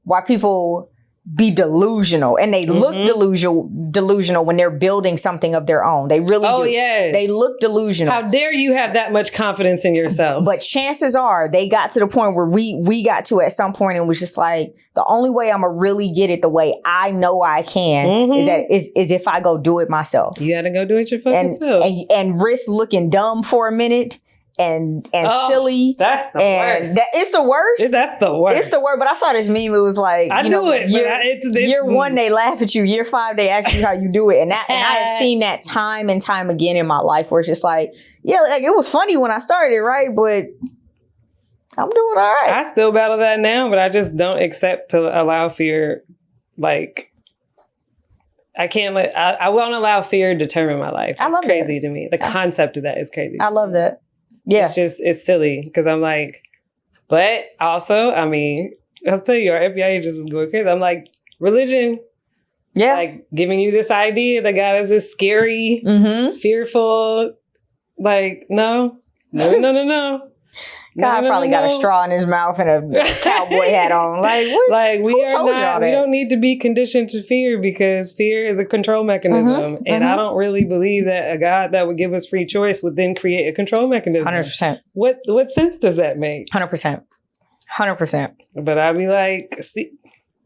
why people be delusional, and they look delusional when they're building something of their own. They really do. Yes. They look delusional. How dare you have that much confidence in yourself? But chances are they got to the point where we got to at some point and was just like, the only way I'm gonna really get it the way I know I can is if I go do it myself. You gotta go do it your fucking self. And risk looking dumb for a minute. And silly. That's the worst. It's the worst? That's the worst. It's the worst. But I saw this meme. It was like, year 1, they laugh at you. Year 5, they ask you how you do it. And I have seen that time and time again in my life, where it's just like, yeah, like, it was funny when I started, right? But I'm doing all right. I still battle that now, but I just don't accept to allow fear. Like, I won't allow fear to determine my life. It's crazy to me. The concept of that is crazy. I love that. Yeah. It's silly, because I'm like, but also, I mean, I'll tell you, our FBI agents is going crazy. I'm like, religion Yeah. Like giving you this idea that God is this scary, fearful, like, no. God probably got a straw in his mouth and a cowboy hat on. Like, what? Like we don't need to be conditioned to fear, because fear is a control mechanism. And I don't really believe that a God that would give us free choice would then create a control mechanism. 100%. What sense does that make? 100%. 100%. But I'd be like, see,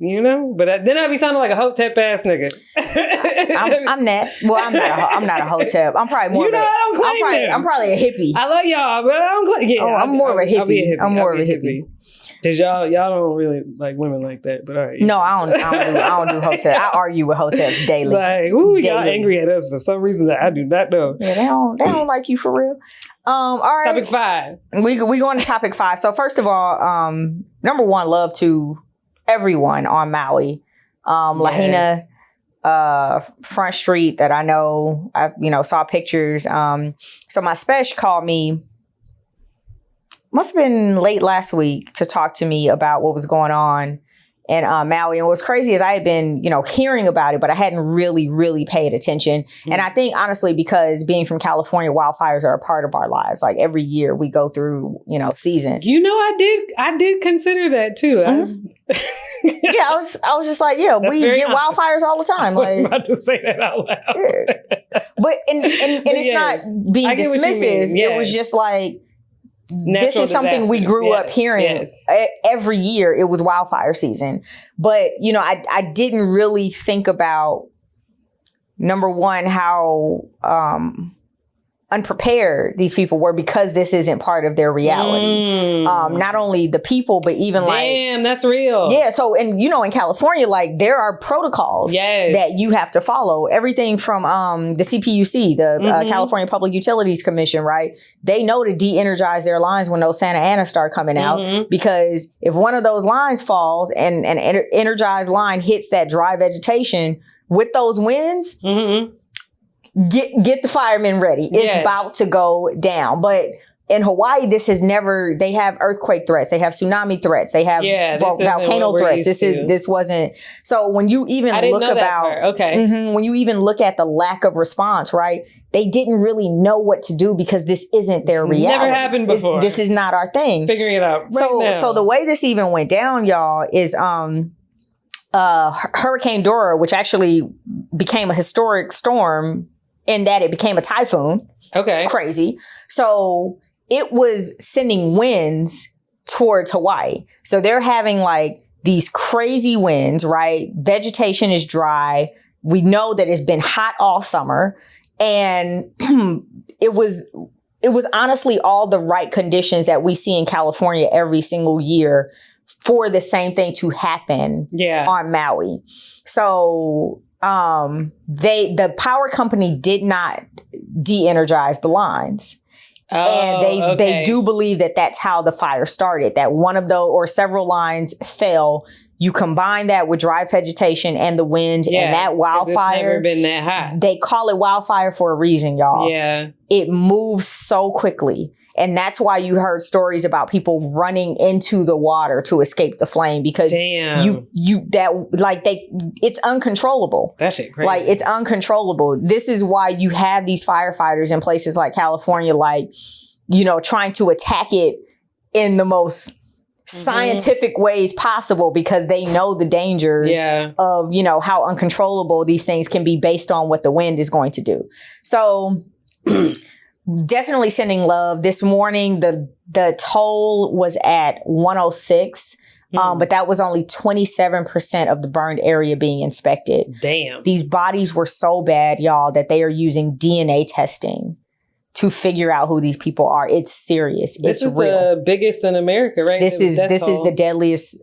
but then I'd be sounding like a hotep ass nigga. I'm not. Well, I'm not a hotep. I'm probably more. I don't claim I'm probably a hippie. I love y'all, but I don't claim. Yeah, I'm more of a hippie. I'm more of a hippie. Cause y'all don't really like women like that, but all right. No, I don't do hotep. I argue with hoteps daily. Like, ooh, y'all angry at us for some reason that I do not know. Yeah, they don't like you for real. All right. Topic 5. We go on to topic 5. So first of all, number 1, love to everyone on Maui. Lahaina, Front Street that I know, I saw pictures. So my special called me, must have been late last week, to talk to me about what was going on in Maui. And what's crazy is I had been, hearing about it, but I hadn't really, really paid attention. And I think honestly, because being from California, wildfires are a part of our lives. Like every year we go through, season. I did consider that too. Yeah, I was just like, yeah, we get wildfires all the time. I was about to say that out loud. Yeah. But and it's not being dismissive. It was just like, this is something we grew up hearing every year. It was wildfire season. But, I didn't really think about, number one, how unprepared these people were, because this isn't part of their reality. Not only the people, but even damn, that's real. Yeah. So, and in California, like there are protocols that you have to follow. Everything from the CPUC, the California Public Utilities Commission, right? They know to de-energize their lines when those Santa Ana start coming out, because if one of those lines falls and an energized line hits that dry vegetation with those winds, Get the firemen ready. It's about to go down. But in Hawaii, they have earthquake threats. They have tsunami threats. They have volcano threats. This wasn't. So when you even look about, when you even look at the lack of response, right? They didn't really know what to do, because this isn't their reality. Never happened before. This is not our thing. Figuring it out now. So the way this even went down, y'all, is Hurricane Dora, which actually became a historic storm, in that it became a typhoon. Okay. Crazy. So it was sending winds towards Hawaii. So they're having like these crazy winds, right? Vegetation is dry. We know that it's been hot all summer. And it was honestly all the right conditions that we see in California every single year for the same thing to happen on Maui. So the power company did not de-energize the lines. And they do believe that that's how the fire started, that one of those or several lines fell. You combine that with dry vegetation and the winds and that wildfire. It's never been that hot. They call it wildfire for a reason, y'all. Yeah. It moves so quickly. And that's why you heard stories about people running into the water to escape the flame, because it's uncontrollable. That shit crazy. Like, it's uncontrollable. This is why you have these firefighters in places like California, like, trying to attack it in the most scientific ways possible, because they know the dangers of, how uncontrollable these things can be based on what the wind is going to do. So definitely sending love. This morning, the toll was at 106, but that was only 27% of the burned area being inspected. Damn. These bodies were so bad, y'all, that they are using DNA testing to figure out who these people are. It's serious. This is real. The biggest in America, right? This is the deadliest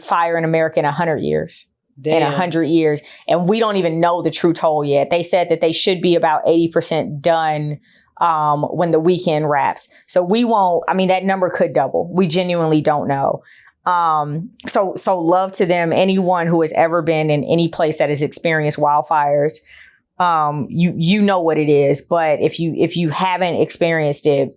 fire in America in 100 years. Damn. In 100 years. And we don't even know the true toll yet. They said that they should be about 80% done when the weekend wraps. So we won't, that number could double. We genuinely don't know. So love to them. Anyone who has ever been in any place that has experienced wildfires, you know what it is. But if you haven't experienced it,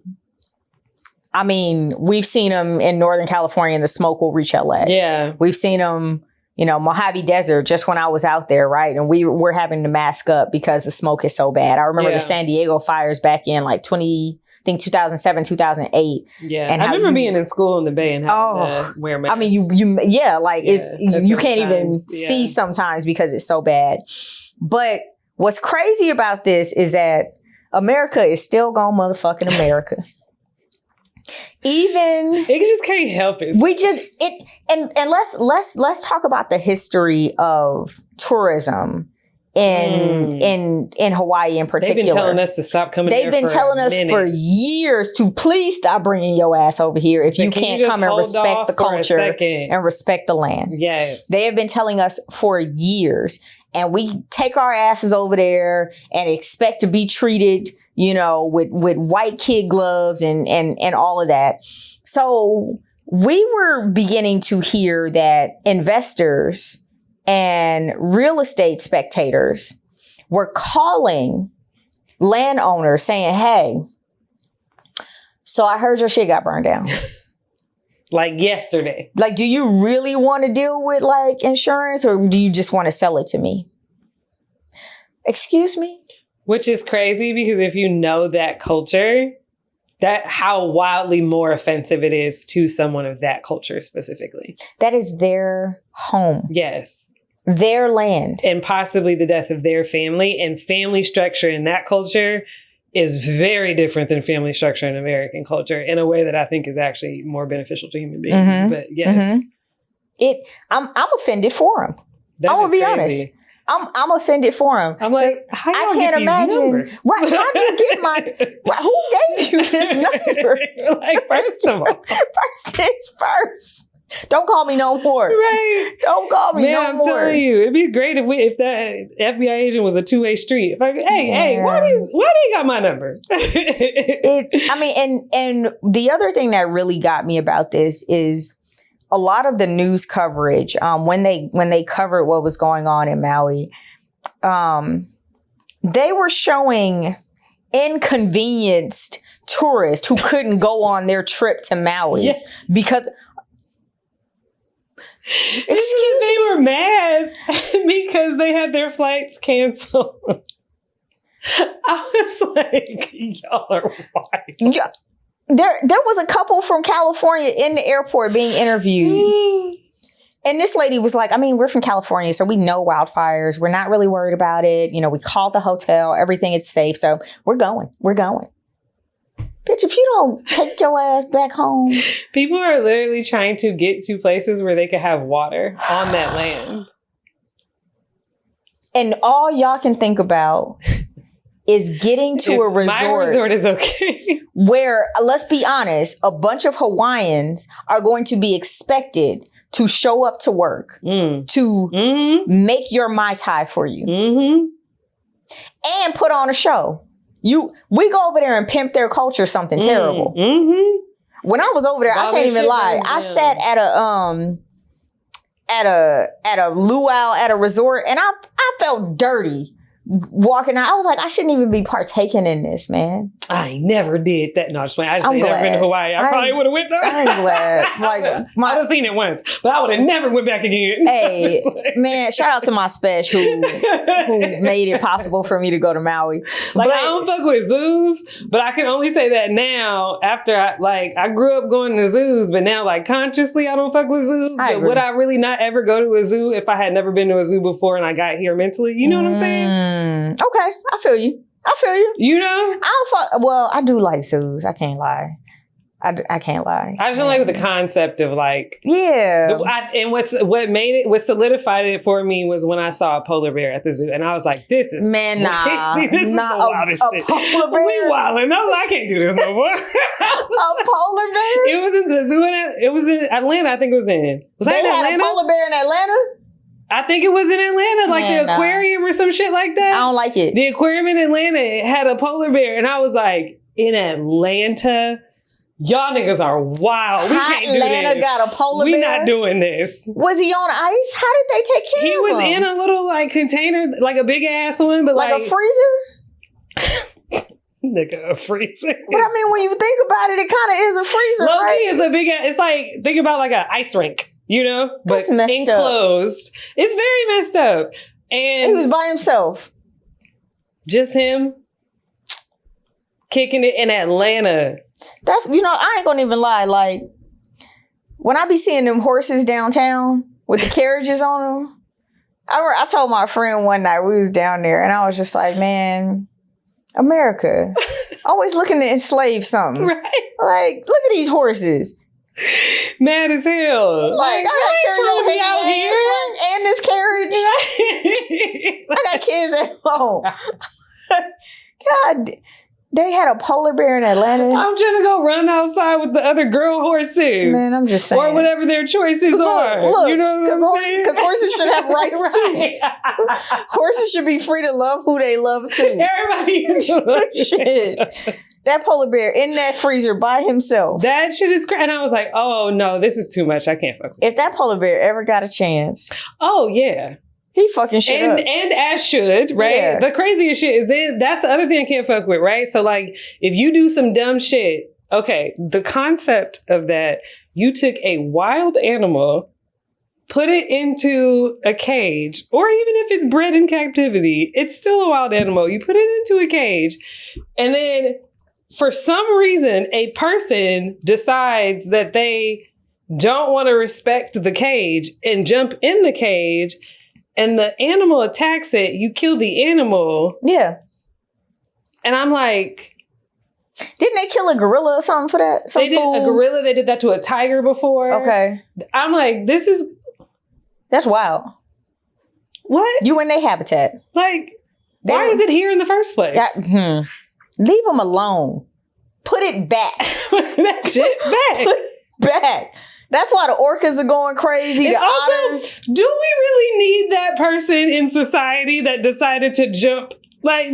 we've seen them in Northern California and the smoke will reach LA. Yeah. We've seen them, Mojave Desert, just when I was out there, right? And we're having to mask up because the smoke is so bad. I remember the San Diego fires back in like 2007, 2008. Yeah. And I remember being in school in the Bay and having to wear masks. I mean, you can't even see sometimes because it's so bad. But what's crazy about this is that America is still gone motherfucking America. It just can't help it. And let's talk about the history of tourism in Hawaii in particular. They've been telling us to stop coming. They've been telling us for years to please stop bringing your ass over here if you can't come and respect the culture and respect the land. Yes, they have been telling us for years, and we take our asses over there and expect to be treated, with white kid gloves and all of that. So we were beginning to hear that investors and real estate spectators were calling landowners saying, hey, so I heard your shit got burned down. Like yesterday. Like, do you really want to deal with like insurance, or do you just want to sell it to me? Excuse me? Which is crazy, because if you know that culture, that how wildly more offensive it is to someone of that culture specifically. That is their home. Yes. Their land. And possibly the death of their family. And family structure in that culture is very different than family structure in American culture, in a way that I think is actually more beneficial to human beings. Mm-hmm. But yes. Mm-hmm. I'm offended for them. I'm going to be honest. I'm offended for him. I'm like, how I can't imagine. Right? How'd you get who gave you this number? Like, first of all, first things first. Don't call me no more. Right? Don't call me no more. I'm telling you, it'd be great if that FBI agent was a two-way street. If hey, why they got my number? And the other thing that really got me about this is a lot of the news coverage, when they covered what was going on in Maui, they were showing inconvenienced tourists who couldn't go on their trip to Maui because. They were mad because they had their flights canceled. I was like, y'all are wild. Yeah. There was a couple from California in the airport being interviewed. And this lady was like, we're from California, so we know wildfires. We're not really worried about it. We called the hotel. Everything is safe. So we're going. Bitch, if you don't take your ass back home. People are literally trying to get to places where they could have water on that land. And all y'all can think about is getting to a resort. My resort is okay. Where, let's be honest, a bunch of Hawaiians are going to be expected to show up to work, to make your Mai Tai for you, and put on a show. We go over there and pimp their culture something terrible. When I was over there, I can't even lie. I sat at a luau at a resort, and I felt dirty walking out. I was like, I shouldn't even be partaking in this, man. I never did that. No, just I just ain't never been to Hawaii. I probably would have went though. I'm glad. Like, I'd have seen it once, but I would have never went back again. Hey, man, shout out to my special who made it possible for me to go to Maui. Like, I don't fuck with zoos, but I can only say that now after I grew up going to zoos, but now like consciously I don't fuck with zoos. But would I really not ever go to a zoo if I had never been to a zoo before and I got here mentally? You know what I'm saying? Okay, I feel you. You know? I don't fuck. Well, I do like zoos. I can't lie. I can't lie. I just don't like the concept of like. Yeah. And what solidified it for me was when I saw a polar bear at the zoo, and I was like, "This is crazy. This is the wildest shit. Polar bear? We wilding. I can't do this no more." A polar bear? It was in the zoo. It was in Atlanta. I think it was in. Was that in Atlanta? They had a polar bear in Atlanta? I think it was in Atlanta, like the aquarium or some shit like that. I don't like it. The aquarium in Atlanta had a polar bear, and I was like, in Atlanta, y'all niggas are wild. We can't do this. Atlanta got a polar bear? We not doing this. Was he on ice? How did they take care of him? He was in a little like container, like a big ass one, but like a freezer? Nigga, a freezer. But I mean, when you think about it, it kind of is a freezer, Low-key right? is a big ass. It's like, think about like an ice rink. you know, but That's messed enclosed. up. It's very messed up. And he was by himself. Just him kicking it in Atlanta. That's, I ain't gonna even lie. Like, when I be seeing them horses downtown with the carriages on them, I told my friend one night we was down there and I was just like, man, America, always looking to enslave something. Right. Like, look at these horses. Mad as hell. Like, I got to carry out here and this carriage. I got kids at home. God, they had a polar bear in Atlanta. I'm trying to go run outside with the other girl horses. Man, I'm just saying. Or whatever their choices are. Look, you know what I'm saying? Because horses should have rights too. Horses should be free to love who they love too. Everybody is shit. That polar bear in that freezer by himself. That shit is crazy. And I was like, oh no, this is too much. I can't fuck with If that polar bear ever got a chance. Oh yeah. He fucking shit up. And as should, right? Yeah. The craziest shit is that's the other thing I can't fuck with, right? So like, if you do some dumb shit, okay, the concept of that, you took a wild animal, put it into a cage, or even if it's bred in captivity, it's still a wild animal. You put it into a cage, and then for some reason, a person decides that they don't want to respect the cage and jump in the cage, and the animal attacks it, you kill the animal. Yeah. And I'm like... Didn't they kill a gorilla or something for that? They did a gorilla. They did that to a tiger before. Okay. I'm like, that's wild. What? You in their habitat. Like, why is it here in the first place? Leave them alone. Put it back. That shit back. Put it back. That's why the orcas are going crazy. And the also, otters. Do we really need that person in society that decided to jump? Like,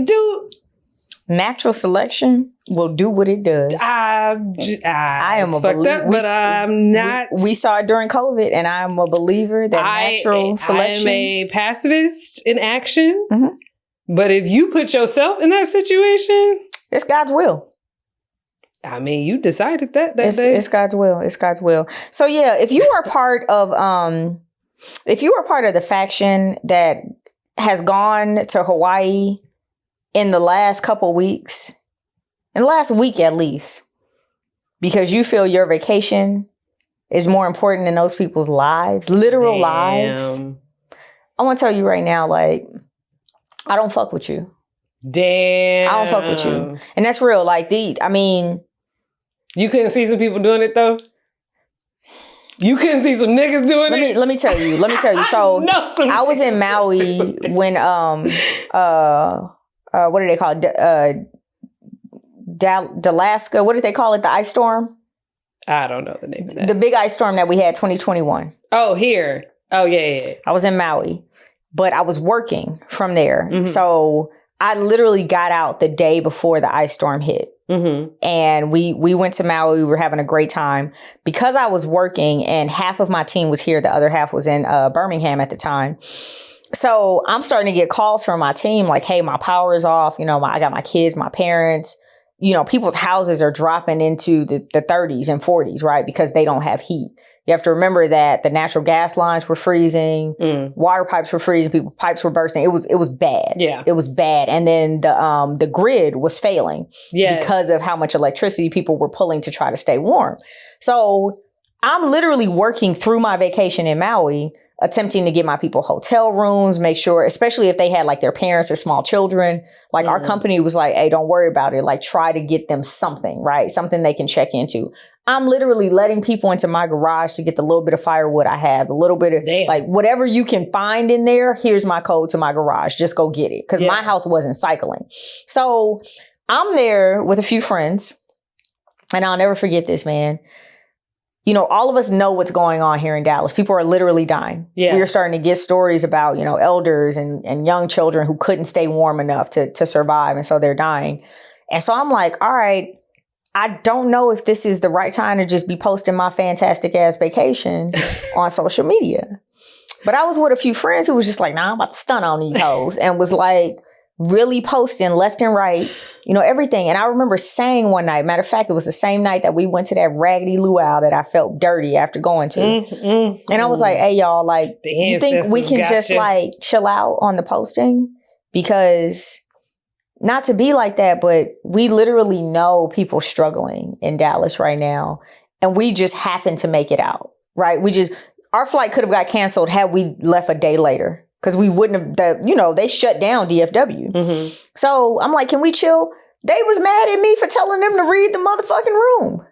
natural selection will do what it does. I am a fucked up, but I'm not. We saw it during COVID, and I'm a believer that natural selection. I am a pacifist in action, but if you put yourself in that situation, it's God's will. I mean, you decided that day. It's God's will. It's God's will. So yeah, if you are part of the faction that has gone to Hawaii in the last couple weeks, in the last week at least, because you feel your vacation is more important than those people's lives, literal lives. I want to tell you right now, like, I don't fuck with you. Damn. I don't fuck with you. And that's real. Like, you couldn't see some people doing it though? You couldn't see some niggas doing it? Let me tell you. So I was in Maui when what do they call it? Alaska. What did they call it? The ice storm? I don't know the name of that. The big ice storm that we had 2021. Oh, here. Oh, yeah. I was in Maui, but I was working from there. Mm-hmm. So I literally got out the day before the ice storm hit. Mm-hmm. And we went to Maui. We were having a great time. Because I was working and half of my team was here, the other half was in Birmingham at the time. So I'm starting to get calls from my team like, hey, my power is off. I got my kids, my parents. People's houses are dropping into the 30s and 40s, right? Because they don't have heat. You have to remember that the natural gas lines were freezing, water pipes were freezing, people's pipes were bursting. It was bad. Yeah. It was bad. And then the grid was failing because of how much electricity people were pulling to try to stay warm. So I'm literally working through my vacation in Maui, attempting to get my people hotel rooms, make sure, especially if they had like their parents or small children, like our company was like, hey, don't worry about it. Like try to get them something, right? Something they can check into. I'm literally letting people into my garage to get the little bit of firewood I have, a little bit of like whatever you can find in there. Here's my code to my garage. Just go get it. Cause my house wasn't cycling. So I'm there with a few friends and I'll never forget this, man. All of us know what's going on here in Dallas. People are literally dying. Yeah. We are starting to get stories about, elders and young children who couldn't stay warm enough to survive. And so they're dying. And so I'm like, all right, I don't know if this is the right time to just be posting my fantastic ass vacation on social media. But I was with a few friends who was just like, nah, I'm about to stun on these hoes and was like really posting left and right you know, everything. And I remember saying one night, matter of fact, it was the same night that we went to that raggedy luau that I felt dirty after going to. And I was like, hey, y'all, like, you think we can just like chill out on the posting? Because not to be like that, but we literally know people struggling in Dallas right now. And we just happen to make it out, right? Our flight could have got canceled had we left a day later. Because we wouldn't have, they shut down DFW. So I'm like, can we chill? They was mad at me for telling them to read the motherfucking room.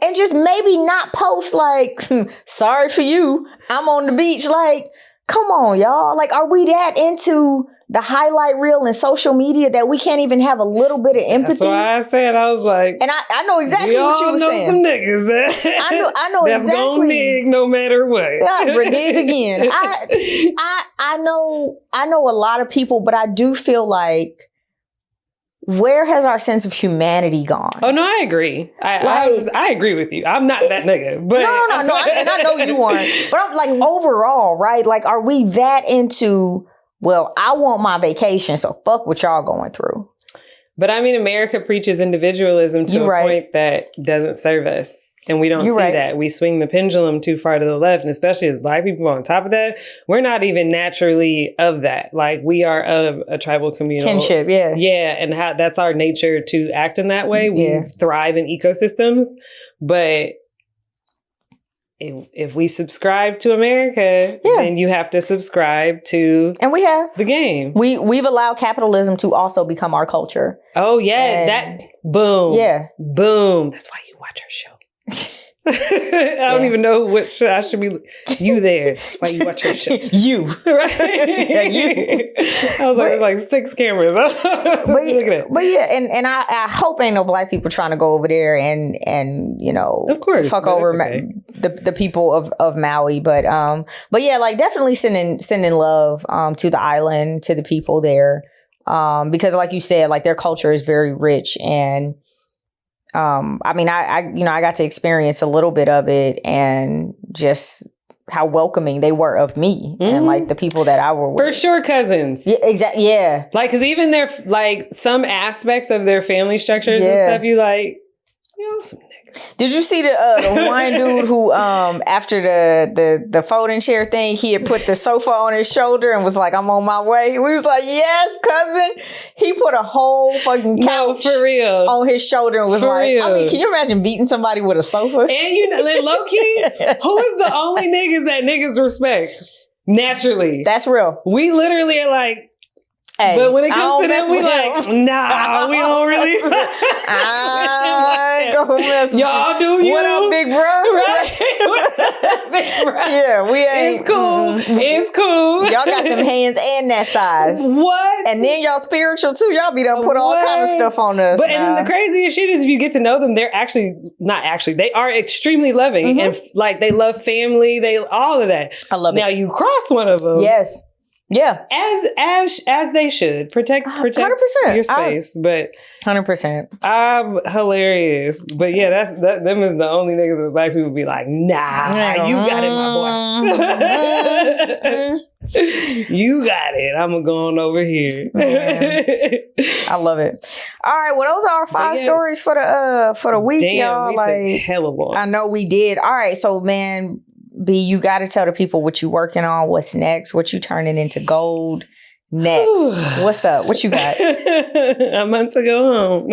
And just maybe not post like, sorry for you, I'm on the beach. Like, come on, y'all. Like, are we that into the highlight reel and social media that we can't even have a little bit of empathy? That's why I said, I was like, and I know exactly what you were saying. Some niggas that I know that's exactly. Gonna nig no matter what. Renege again. I know a lot of people, but I do feel like, where has our sense of humanity gone? Oh no, I agree. I agree with you. I'm not that nigga, but no, and I know you aren't. But I'm like, overall, right? Like, are we that into? Well, I want my vacation, so fuck what y'all going through. But I mean, America preaches individualism to a point that doesn't serve us. And we don't see that. We swing the pendulum too far to the left. And especially as Black people on top of that, we're not even naturally of that. Like, we are of a tribal communal. Kinship, yeah. Yeah, and that's our nature to act in that way. We thrive in ecosystems. But if we subscribe to America, then you have to subscribe to and we have the game. We've allowed capitalism to also become our culture. Oh yeah, boom. Yeah. Boom. That's why you watch our show. I don't even know what show I should be. You there. That's why you watch our show. You. Right? Yeah, you. I was like, there's like 6 cameras. Look at it. But yeah, and I hope ain't no Black people trying to go over there and of course, fuck over the people of Maui. But yeah, like, definitely sending love to the island, to the people there. Because like you said, like, their culture is very rich. And I mean, I got to experience a little bit of it, and just how welcoming they were of me and like the people that I were with. For sure, cousins. Yeah, exactly. Yeah. Like, because even their, like, some aspects of their family structures and stuff, you like, some niggas. Did you see the one dude who after the folding chair thing, he had put the sofa on his shoulder and was like, I'm on my way? We was like, yes, cousin. He put a whole fucking couch for real on his shoulder and was for like, real. I mean, can you imagine beating somebody with a sofa? And low-key, who is the only niggas that niggas respect? Naturally. That's real. We literally are like, hey, but when it comes to them, we like, nah, we don't really. I go mess with y'all do you. What up, big bro? Right? Big bro. Yeah, we ain't. It's cool. It's cool. Y'all got them hands and that size. What? And then y'all spiritual too. Y'all be done put all kind of stuff on us. But and then the craziest shit is, if you get to know them, they're they are extremely loving and like, they love family. They all of that. I love it. Now you cross one of them. Yes. Yeah. As they should. Protect 100%. your space. But 100%. I'm hilarious. But yeah, them is the only niggas that Black people be like, nah, you got it, my boy. You got it. I'm gonna go on over here. I love it. All right, well, those are our 5 stories for the week, y'all. We like, hella long. I know we did. All right, so man, B, you got to tell the people what you working on, what's next, what you turning into gold next. What's up? What you got? I'm about to go home.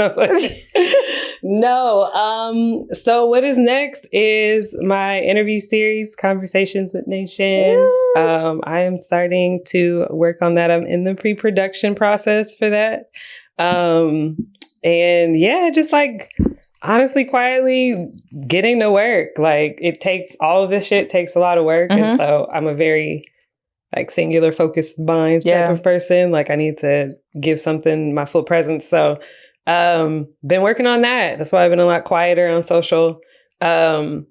No. So what is next is my interview series, Conversations with Nation. Yes. I am starting to work on that. I'm in the pre-production process for that. And yeah, just like, honestly, quietly getting to work. Like, it takes, all of this shit takes a lot of work. And so I'm a very like singular focused mind type of person. Like, I need to give something my full presence. So been working on that. That's why I've been a lot quieter on social. And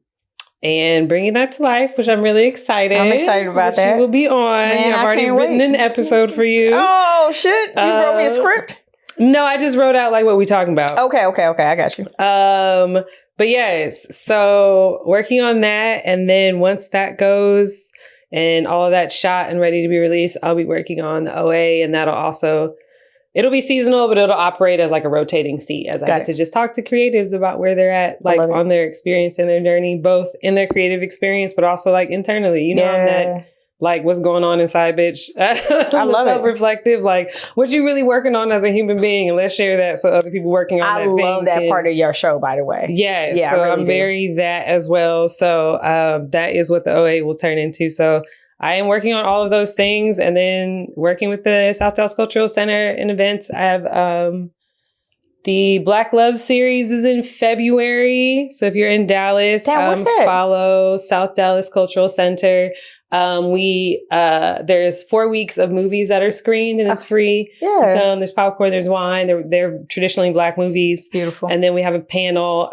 bringing that to life, which I'm really excited. I'm excited about that. You will be on. Man, I've already written an episode for you. Oh shit. You wrote me a script? No, I just wrote out like what we talking about. Okay. I got you. But yes, so working on that. And then once that goes and all of that's shot and ready to be released, I'll be working on the OA, and that'll also it'll be seasonal, but it'll operate as like a rotating seat as I get to just talk to creatives about where they're at, like on their experience and their journey, both in their creative experience, but also like internally, you know, I'm that like what's going on inside, bitch. I love it. Self-reflective, like what you really working on as a human being, and let's share that so other people working on that thing. I love that part of your show, by the way. Yes. Yeah, so I'm very that as well. So that is what the OA will turn into. So I am working on all of those things, and then working with the South Dallas Cultural Center and events. I have the Black Love series is in February. So if you're in Dallas, follow South Dallas Cultural Center. There's 4 weeks of movies that are screened, and it's free. Yeah. There's popcorn, there's wine. They're traditionally Black movies. Beautiful. And then we have a panel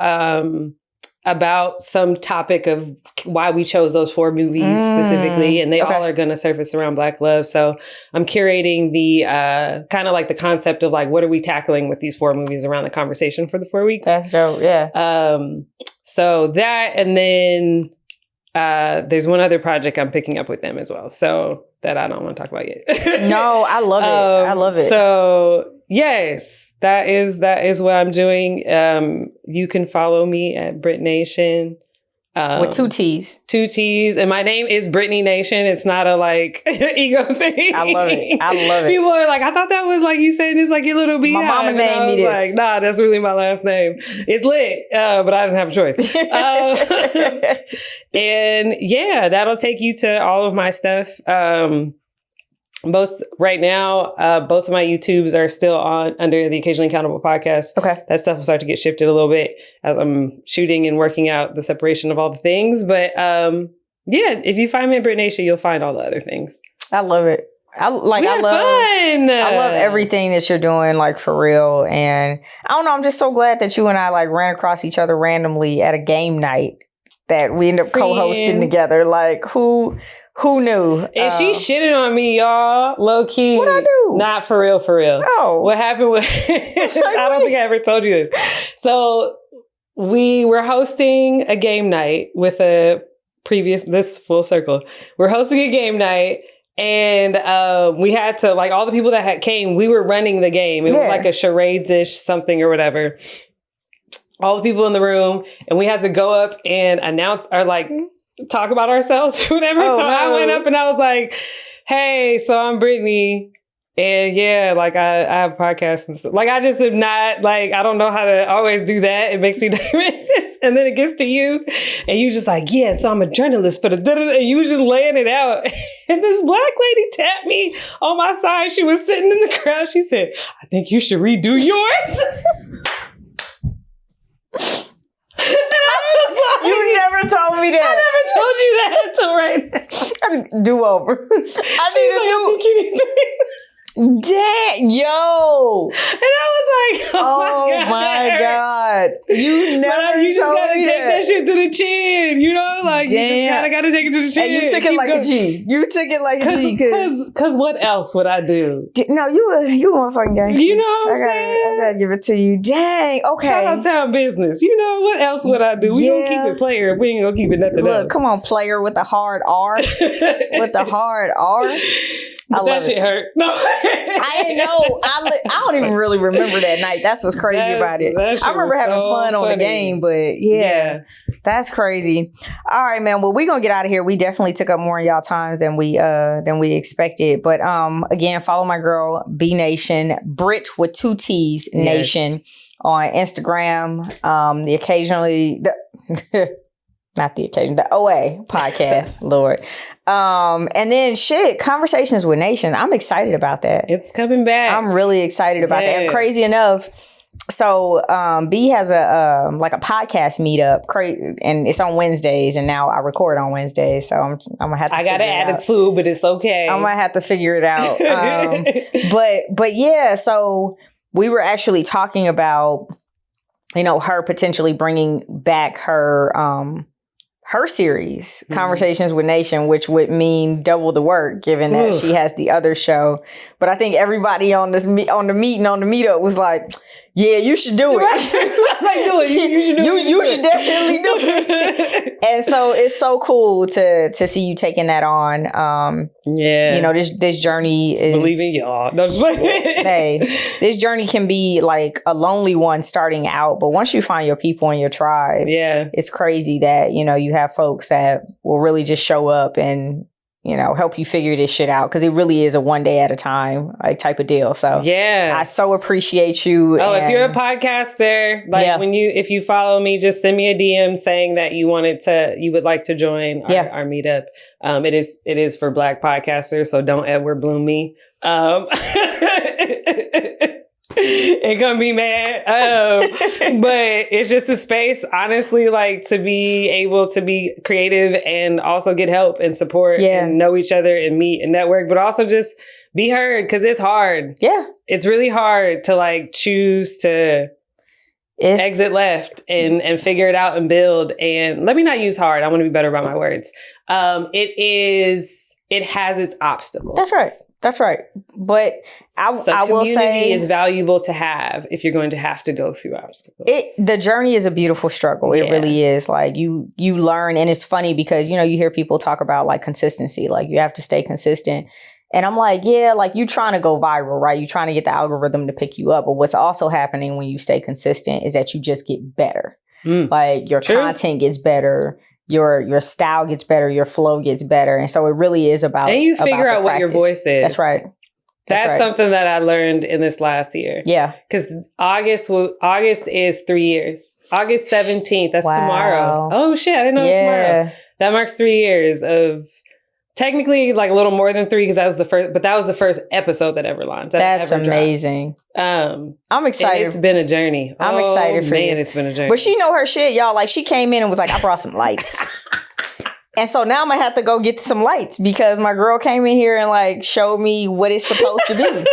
about some topic of why we chose those 4 movies specifically. And they all are going to surface around Black love. So I'm curating the kind of like the concept of like, what are we tackling with these 4 movies around the conversation for the 4 weeks? That's dope. Yeah. So that, and then there's one other project I'm picking up with them as well. So that I don't want to talk about yet. No, I love it. I love it. So yes. That is what I'm doing. You can follow me at Brit Nation. With 2 T's. 2 T's. And my name is Brittany Nation. It's not a like ego thing. I love it. I love it. People are like, I thought that was like you saying it's like your little B. My mama named me this. Like, nah, that's really my last name. It's lit, but I didn't have a choice. And yeah, that'll take you to all of my stuff. Most right now, both of my YouTubes are still on under the Occasionally Accountable podcast. Okay. That stuff will start to get shifted a little bit as I'm shooting and working out the separation of all the things. But yeah, if you find me at Brit Nation, you'll find all the other things. I love it. I love everything that you're doing, like for real. And I don't know, I'm just so glad that you and I like ran across each other randomly at a game night that we ended up co-hosting together. Like who knew? And she shitted on me, y'all. Low key. What'd I do? Not for real, for real. No. What happened was, I don't think I ever told you this. So we were hosting a game night with this full circle. We're hosting a game night, and we had to, like, all the people that came, we were running the game. It was like a charades-ish something or whatever. All the people in the room, and we had to go up and announce or like talk about ourselves or whatever. I went up and I was like, hey, so I'm Brittany. And yeah, like I have a podcast and stuff. Like I just am not like, I don't know how to always do that. It makes me nervous. And then it gets to you and you just like, yeah, so I'm a journalist for the and you was just laying it out. And this Black lady tapped me on my side. She was sitting in the crowd. She said, I think you should redo yours. You never told me that. I never told you that until right now. I need do over. I need a new. Damn, yo. And I was like, oh my God. You never you just gotta take that shit to the chin. You know, like you just kinda gotta take it to the chin. And you took it like a G. You took it like a G. Cause what else would I do? No, you a motherfucking gangster. You know what I'm saying? I gotta give it to you. Dang, okay. Shout out town business. You know, what else would I do? We gonna keep it player if we ain't gonna keep it nothing else. Look, come on, player with a hard R. With the hard R. That shit hurt. No. I know. I don't even really remember that night. That's what's crazy about it. I remember having fun on the game, but yeah, that's crazy. All right, man. Well, we're going to get out of here. We definitely took up more of y'all time than we expected. But again, follow my girl, B Nation, Brit with 2 T's Nation on Instagram. The OA podcast, Lord. And then Conversations with Nation. I'm excited about that. It's coming back. I'm really excited about that. And crazy enough, so B has a podcast meetup, and it's on Wednesdays, and now I record on Wednesdays, so I'm gonna have to. I got an attitude, but it's okay. I'm gonna have to figure it out. But yeah, so we were actually talking about, her potentially bringing back her series, Conversations with Nation, which would mean double the work, given that she has the other show. But I think everybody on the meetup was like, yeah, you should do it. Like, do it. You should do it. You should definitely do it. And so it's so cool to see you taking that on. Yeah. You know, this journey is... Believe in y'all. No, just Hey, this journey can be like a lonely one starting out, but once you find your people and your tribe, it's crazy that, you know, you have folks that will really just show up and, you know, help you figure this shit out, because it really is a one day at a time like type of deal. So I so appreciate you. Oh, if you're a podcaster, like if you follow me, just send me a DM saying that you would like to join our meetup. It is for Black podcasters, so don't Edward Blum me. Ain't gonna be mad. But it's just a space, honestly, like to be able to be creative and also get help and support and know each other and meet and network, but also just be heard, because it's hard. Yeah. It's really hard to like choose to exit left and figure it out and build. And let me not use hard. I want to be better about my words. It has its obstacles. That's right. But I will say community is valuable to have if you're going to have to go through obstacles. The journey is a beautiful struggle. It really is. Like you learn, and it's funny because, you know, you hear people talk about like consistency, like you have to stay consistent. And I'm like, yeah, like you trying to go viral, right? You're trying to get the algorithm to pick you up. But what's also happening when you stay consistent is that you just get better. Like your content gets better. Your style gets better, your flow gets better. And so it really is about... And you figure out what your voice is. That's right. That's something that I learned in this last year. Yeah. Because August is 3 years. August 17th. That's tomorrow. Oh, shit. I didn't know it was tomorrow. That marks 3 years of... Technically, like a little more than 3, because that was the first episode that ever launched. That's amazing. I'm excited. It's been a journey. I'm excited for you. It's been a journey. But she know her shit, y'all. Like she came in and was like, I brought some lights. And so now I'm gonna have to go get some lights, because my girl came in here and like showed me what it's supposed to be.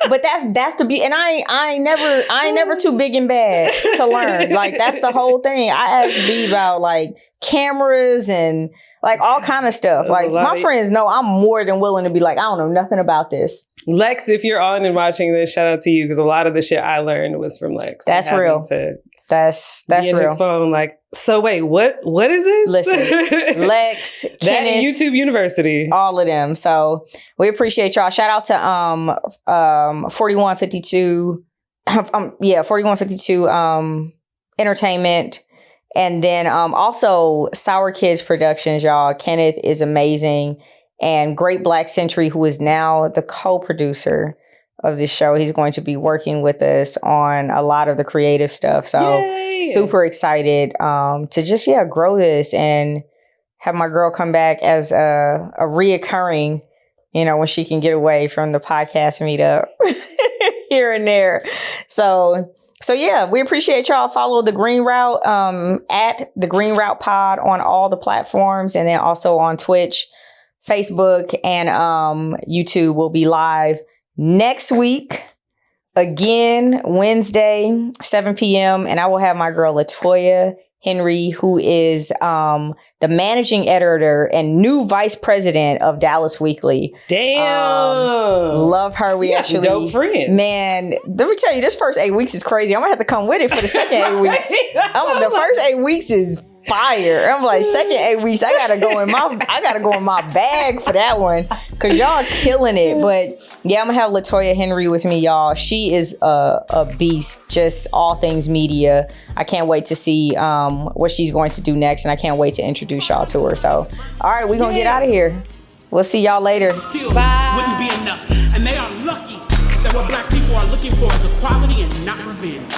But that's the beauty. And I ain't never too big and bad to learn. Like that's the whole thing. I asked B about like cameras and like all kind of stuff. Like my friends know I'm more than willing to be like, I don't know nothing about this. Lex, if you're on and watching this, shout out to you, because a lot of the shit I learned was from Lex. That's real. That's real. His phone, like, so wait, what is this? Listen, Lex, Kenneth, YouTube University, all of them. So we appreciate y'all. Shout out to 4152, 4152 Entertainment, and then also Sour Kids Productions. Y'all, Kenneth is amazing, and Great Black Century, who is now the co-producer of this show. He's going to be working with us on a lot of the creative stuff. So super excited to just, grow this and have my girl come back as a reoccurring, you know, when she can get away from the podcast meetup here and there. So yeah, we appreciate y'all. Follow The Green Route at The Green Route Pod on all the platforms, and then also on Twitch, Facebook, and YouTube. Will be live next week, again, Wednesday, 7 p.m. And I will have my girl, Latoya Henry, who is the managing editor and new vice president of Dallas Weekly. Damn. Love her. We actually... dope friends. Man, let me tell you, this first 8 weeks is crazy. I'm going to have to come with it for the second 8 weeks. The first 8 weeks is fire. I'm like, second 8 weeks, I gotta go in my bag for that one, because y'all killing it. But yeah, I'm gonna have Latoya Henry with me, y'all. She is a beast, just all things media. I can't wait to see what she's going to do next, and I can't wait to introduce y'all to her. So all right, we're gonna get out of here. We'll see y'all later. Bye. Wouldn't be enough, and they are lucky that what Black people are looking for is equality and not revenge.